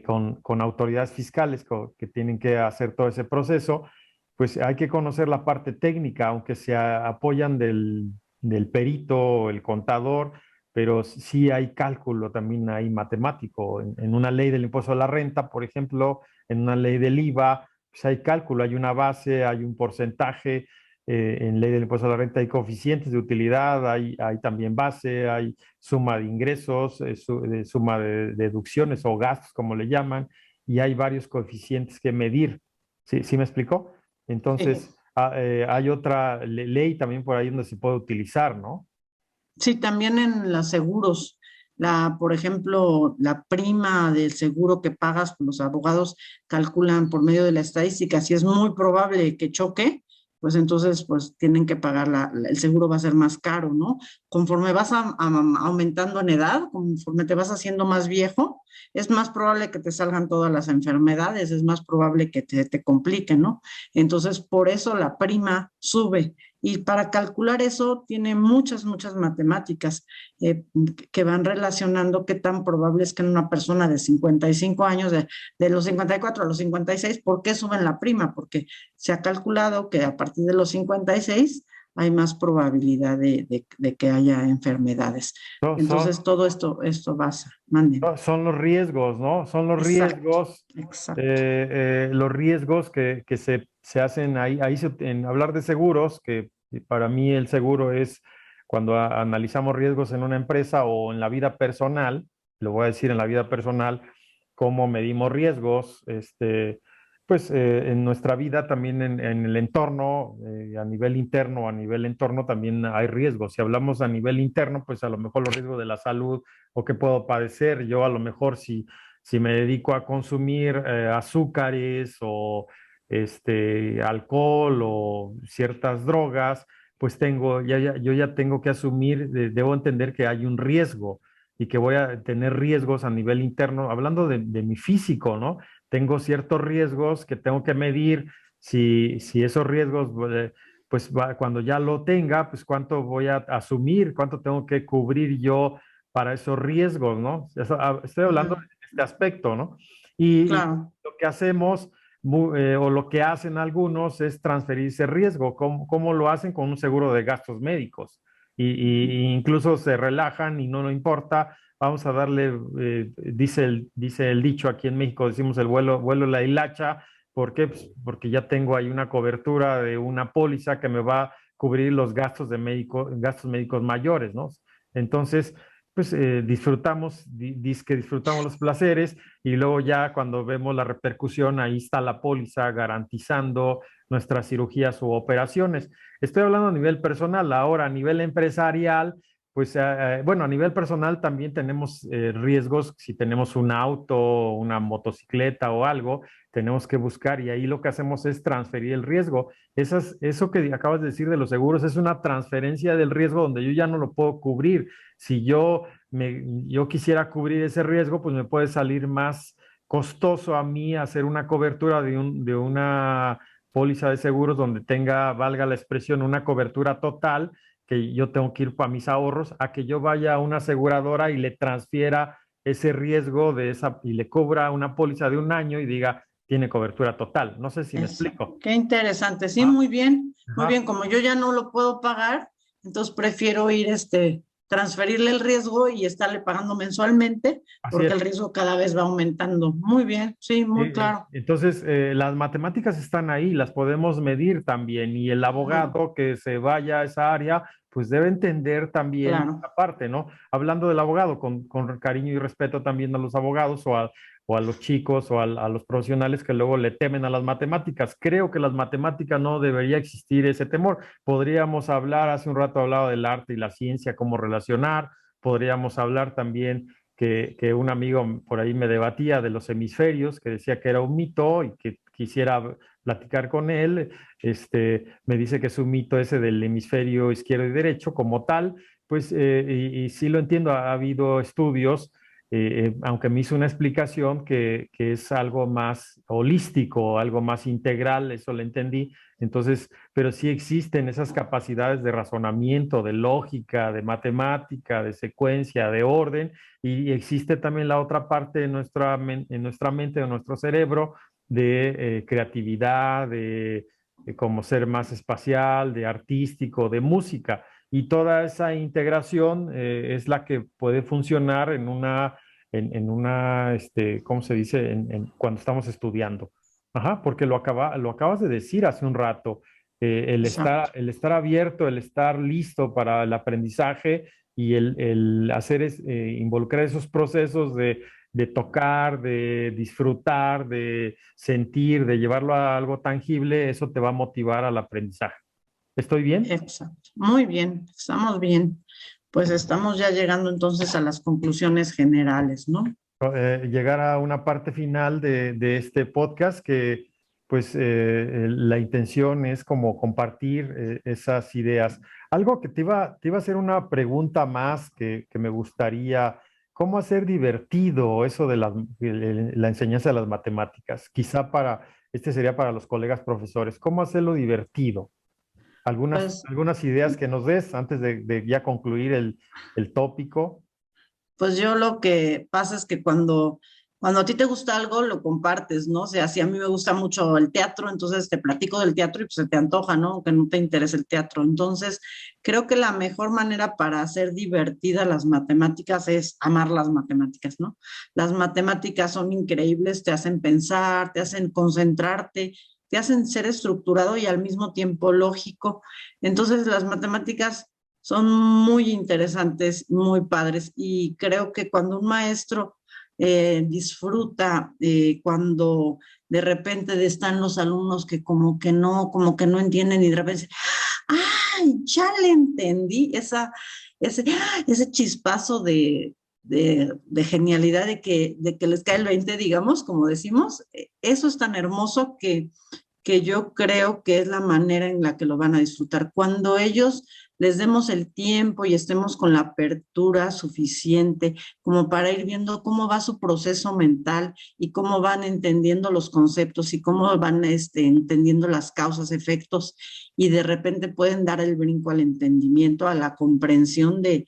con autoridades fiscales que tienen que hacer todo ese proceso, pues hay que conocer la parte técnica, aunque se apoyan del perito o el contador, pero sí hay cálculo, también hay matemático. En una ley del impuesto a la renta, por ejemplo, en una ley del IVA, pues hay cálculo, hay una base, hay un porcentaje. En ley del impuesto a la renta hay coeficientes de utilidad, hay también base, hay suma de ingresos, suma de deducciones o gastos, como le llaman, y hay varios coeficientes que medir. ¿Sí me explicó? Entonces, hay otra ley también por ahí donde se puede utilizar, ¿no? Sí, también en los seguros. Por ejemplo, la prima del seguro que pagas, los abogados calculan por medio de la estadística, si es muy probable que choque, pues entonces pues tienen que pagar, el seguro va a ser más caro, ¿no? Conforme vas aumentando en edad, conforme te vas haciendo más viejo, es más probable que te salgan todas las enfermedades, es más probable que te compliquen, ¿no? Entonces, por eso la prima sube Y para calcular eso tiene muchas, muchas matemáticas que van relacionando qué tan probable es que en una persona de 55 años, de los 54 a los 56, ¿por qué suben la prima? Porque se ha calculado que a partir de los 56 hay más probabilidad de que haya enfermedades. Son, Entonces, son, todo esto basa, manden. son los riesgos, ¿no? Son Exacto, exacto. los riesgos que se hacen ahí, en hablar de seguros, que para mí el seguro es cuando analizamos riesgos en una empresa o en la vida personal, lo voy a decir en la vida personal, cómo medimos riesgos, pues en nuestra vida también en el entorno, a nivel interno, a nivel entorno también hay riesgos. Si hablamos a nivel interno, pues a lo mejor los riesgos de la salud o qué puedo padecer. Yo a lo mejor si me dedico a consumir azúcares o alcohol o ciertas drogas, pues yo ya tengo que asumir, debo entender que hay un riesgo y que voy a tener riesgos a nivel interno, hablando de mi físico, ¿no? Tengo ciertos riesgos que tengo que medir, si esos riesgos, pues cuando ya lo tenga, pues cuánto voy a asumir, cuánto tengo que cubrir yo para esos riesgos, ¿no? Estoy hablando de Ujú, este aspecto, ¿no? Y claro. lo que hacemos, o lo que hacen algunos, es transferir ese riesgo. ¿Cómo lo hacen? Con un seguro de gastos médicos. Y incluso se relajan y no lo importa. Vamos a darle, dice el dicho aquí en México, decimos el vuelo la hilacha. ¿Por qué? Pues porque ya tengo ahí una cobertura de una póliza que me va a cubrir los gastos médicos mayores, ¿no? Entonces, pues disfrutamos los placeres y luego ya cuando vemos la repercusión, ahí está la póliza garantizando nuestras cirugías u operaciones. Estoy hablando a nivel personal, ahora a nivel empresarial, pues bueno, a nivel personal también tenemos riesgos. Si tenemos un auto, una motocicleta o algo, tenemos que buscar y ahí lo que hacemos es transferir el riesgo. Eso que acabas de decir de los seguros es una transferencia del riesgo donde yo ya no lo puedo cubrir. Si yo quisiera cubrir ese riesgo, pues me puede salir más costoso a mí hacer una cobertura de una póliza de seguros donde tenga, valga la expresión, una cobertura total, que yo tengo que ir para mis ahorros, a que yo vaya a una aseguradora y le transfiera ese riesgo y le cobra una póliza de un año y diga, tiene cobertura total. No sé si me Eso. explico. Qué interesante. Sí, Ah, muy bien, muy ajá, bien. Como yo ya no lo puedo pagar, entonces prefiero ir, transferirle el riesgo y estarle pagando mensualmente, así porque es. el riesgo cada vez va aumentando. Muy bien, sí, muy claro. Entonces, las matemáticas están ahí, las podemos medir también, y el Ujú, abogado que se vaya a esa área, pues debe entender también claro. esta parte, ¿no? Hablando del abogado, con cariño y respeto también a los abogados o a los chicos a los profesionales que luego le temen a las matemáticas. Creo que las matemáticas no debería existir ese temor. Podríamos hablar, hace un rato hablaba del arte y la ciencia, cómo relacionar, podríamos hablar también que un amigo por ahí me debatía de los hemisferios, que decía que era un mito y que quisiera platicar con él. Me dice que es un mito ese del hemisferio izquierdo y derecho como tal, pues, y sí lo entiendo, ha habido estudios, aunque me hizo una explicación que es algo más holístico, algo más integral, eso lo entendí. Entonces, pero sí existen esas capacidades de razonamiento, de lógica, de matemática, de secuencia, de orden, y existe también la otra parte en nuestra mente, de nuestro cerebro, de creatividad, de cómo ser más espacial, de artístico, de música. Y toda esa integración es la que puede funcionar en una, ¿cómo se dice? Cuando estamos estudiando. Ajá, porque lo acabas de decir hace un rato. Exacto. El estar abierto, el estar listo para el aprendizaje y el involucrar esos procesos de tocar, de disfrutar, de sentir, de llevarlo a algo tangible, eso te va a motivar al aprendizaje. ¿Estoy bien? Exacto. Muy bien, estamos bien. Pues estamos ya llegando entonces a las conclusiones generales, ¿no? Llegar a una parte final de este podcast que pues la intención es como compartir esas ideas. Algo que te iba a hacer una pregunta más que me gustaría, ¿cómo hacer divertido eso de la enseñanza de las matemáticas? Quizá sería para los colegas profesores, ¿cómo hacerlo divertido? Pues, algunas ideas que nos des antes de ya concluir el tópico. pues yo lo que pasa es que cuando a ti te gusta algo, lo compartes, ¿no? O sea, si a mí me gusta mucho el teatro, entonces te platico del teatro y pues se te antoja, ¿no? Aunque no te interese el teatro. Entonces, creo que la mejor manera para hacer divertidas las matemáticas es amar las matemáticas, ¿no? Las matemáticas son increíbles, te hacen pensar, te hacen concentrarte, te hacen ser estructurado y al mismo tiempo lógico. Entonces, las matemáticas son muy interesantes, muy padres y creo que cuando un maestro disfruta cuando de repente están los alumnos que como que no entienden y de repente dicen, ¡ay, ya le entendí! Ese chispazo de genialidad de que les cae el 20, digamos, como decimos, eso es tan hermoso que yo creo que es la manera en la que lo van a disfrutar. Cuando ellos les demos el tiempo y estemos con la apertura suficiente como para ir viendo cómo va su proceso mental y cómo van entendiendo los conceptos y cómo van entendiendo las causas, efectos, y de repente pueden dar el brinco al entendimiento, a la comprensión del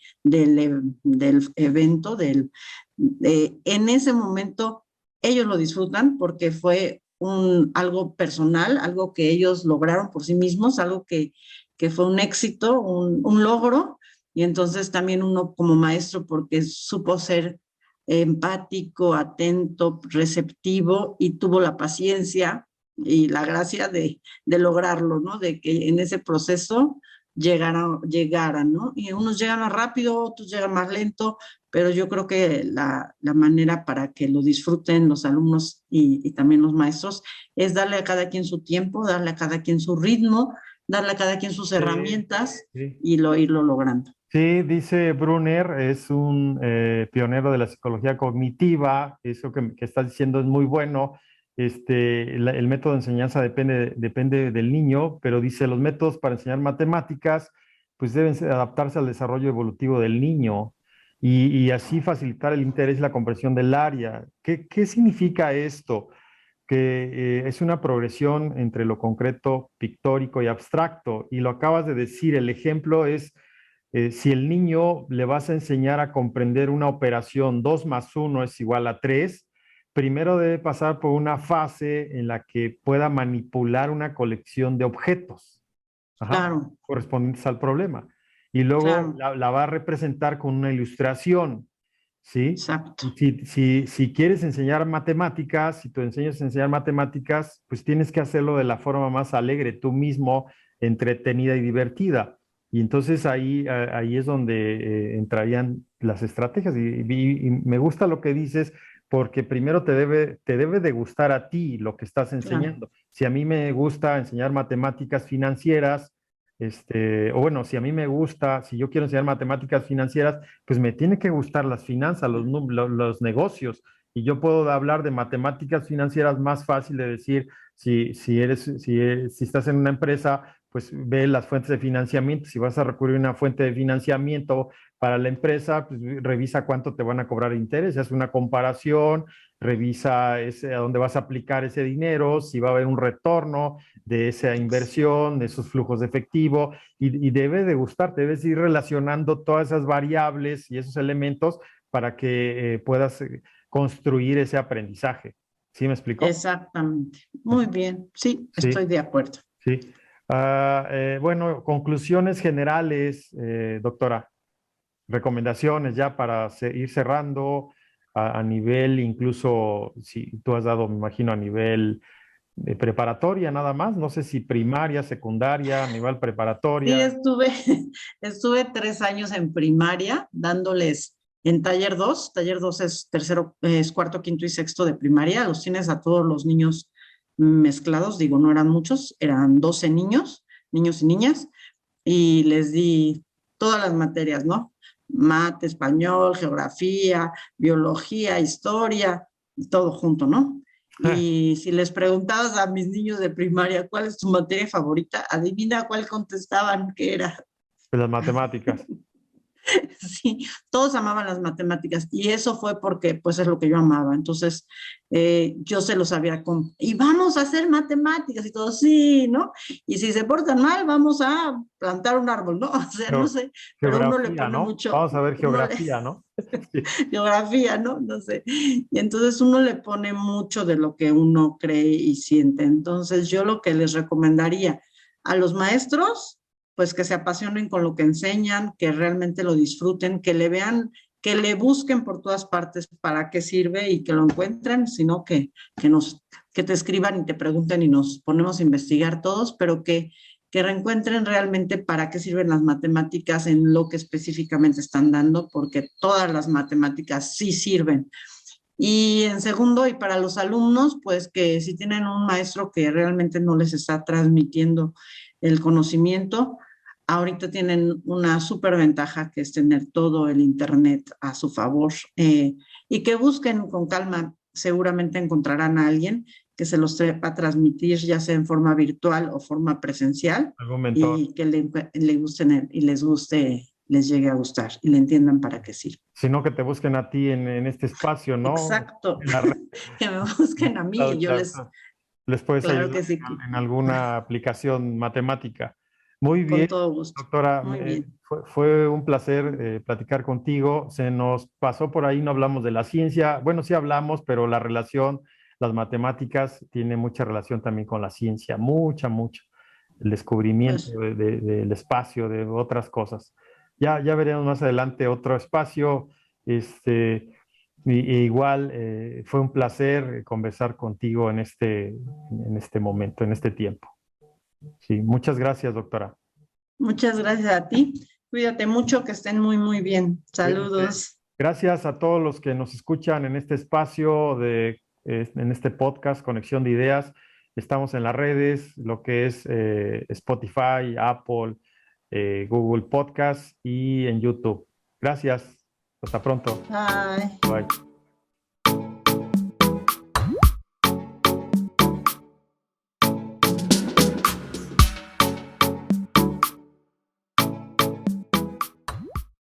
evento, en ese momento ellos lo disfrutan porque fue algo personal, algo que ellos lograron por sí mismos, algo que fue un éxito, un logro, y entonces también uno como maestro porque supo ser empático, atento, receptivo y tuvo la paciencia y la gracia de lograrlo, ¿no? De que en ese proceso llegaran, ¿no? Y unos llegan más rápido, otros llegan más lento, pero yo creo que la manera para que lo disfruten los alumnos y también los maestros es darle a cada quien su tiempo, darle a cada quien su ritmo, darle a cada quien sus Sí, herramientas sí. y irlo logrando. Sí, dice Brunner, es un pionero de la psicología cognitiva, eso que estás diciendo es muy bueno. El método de enseñanza depende del niño, pero dice los métodos para enseñar matemáticas pues deben adaptarse al desarrollo evolutivo del niño y así facilitar el interés y la comprensión del área. ¿Qué significa esto? Que es una progresión entre lo concreto, pictórico y abstracto. Y lo acabas de decir, el ejemplo es si el niño le vas a enseñar a comprender una operación 2 más 1 es igual a 3, primero debe pasar por una fase en la que pueda manipular una colección de objetos, ajá, Claro, correspondientes al problema. Y luego claro, la va a representar con una ilustración, ¿sí? exacto. Y si quieres enseñar matemáticas, si tú enseñas a enseñar matemáticas, pues tienes que hacerlo de la forma más alegre, tú mismo, entretenida y divertida. Y entonces ahí es donde entrarían las estrategias. Y me gusta lo que dices, porque primero te debe de gustar a ti lo que estás Claro, enseñando. Si a mí me gusta enseñar matemáticas financieras, o bueno, si a mí me gusta, si yo quiero enseñar matemáticas financieras, pues me tiene que gustar las finanzas, los negocios. Y yo puedo hablar de matemáticas financieras más fácil de decir, si estás en una empresa, pues ve las fuentes de financiamiento. Si vas a recurrir a una fuente de financiamiento para la empresa, pues revisa cuánto te van a cobrar de interés, haz una comparación, revisa a dónde vas a aplicar ese dinero, si va a haber un retorno de esa inversión, de esos flujos de efectivo, y debe de gustarte, debes ir relacionando todas esas variables y esos elementos para que puedas construir ese aprendizaje. ¿Sí me explico? exactamente. Muy bien, sí, estoy Sí, de acuerdo. sí. Bueno, conclusiones generales, doctora, recomendaciones ya para ir cerrando a nivel, incluso si tú has dado, me imagino, a nivel de preparatoria nada más, no sé si primaria, secundaria, nivel Sí, preparatoria. estuve 3 años en primaria dándoles en taller 2. Taller 2 es tercero, es cuarto, quinto y sexto de primaria. Los tienes a todos los niños mezclados, digo, no eran muchos, eran 12 niños, niños y niñas, y les di todas las materias, ¿no? Mate, español, geografía, biología, historia, todo junto, ¿no? Y si les preguntabas a mis niños de primaria cuál es tu materia favorita, adivina cuál contestaban que era. Pues las matemáticas. Sí, todos amaban las matemáticas y eso fue porque pues es lo que yo amaba. Entonces yo se lo sabía y vamos a hacer matemáticas y todo, sí, ¿no? Y si se portan mal, vamos a plantar un árbol, ¿no? O sea, no Geo- sé, pero uno le Geografía, pone ¿no? mucho, Vamos a ver uno le, geografía, ¿no? Sí. geografía, ¿no? No sé. Y entonces uno le pone mucho de lo que uno cree y siente. Entonces yo lo que les recomendaría a los maestros, pues que se apasionen con lo que enseñan, que realmente lo disfruten, que le vean, que le busquen por todas partes para qué sirve y que lo encuentren, sino que te escriban y te pregunten y nos ponemos a investigar todos, pero que reencuentren realmente para qué sirven las matemáticas en lo que específicamente están dando, porque todas las matemáticas sí sirven. Y en segundo, y para los alumnos, pues que si tienen un maestro que realmente no les está transmitiendo el conocimiento, ahorita tienen una súper ventaja que es tener todo el Internet a su favor y que busquen con calma. Seguramente encontrarán a alguien que se los sepa transmitir, ya sea en forma virtual o forma presencial, Algún mentor. y que le gusten y les guste, les llegue a gustar y le entiendan para qué sirve. Sino que te busquen a ti en este espacio, ¿no? Exacto, En la red. que me busquen a mí y yo Les puedes claro ayudar que sí, en alguna aplicación matemática. Muy con bien, todo gusto. doctora. Muy bien. Fue un placer platicar contigo. Se nos pasó por ahí, no hablamos de la ciencia. Bueno, sí hablamos, pero la relación, las matemáticas, tiene mucha relación también con la ciencia, mucha, mucha. El descubrimiento Pues del espacio, de otras cosas. Ya veremos más adelante otro espacio. Este, igual fue un placer conversar contigo en este momento, en este tiempo. Sí, muchas gracias, doctora. muchas gracias a ti. Cuídate mucho, que estén muy, muy bien. Cuídense. Saludos. Gracias a todos los que nos escuchan en este espacio en este podcast, Conexión de Ideas. Estamos en las redes, lo que es Spotify, Apple, Google Podcast y en YouTube. Gracias. Hasta pronto. Bye. Bye.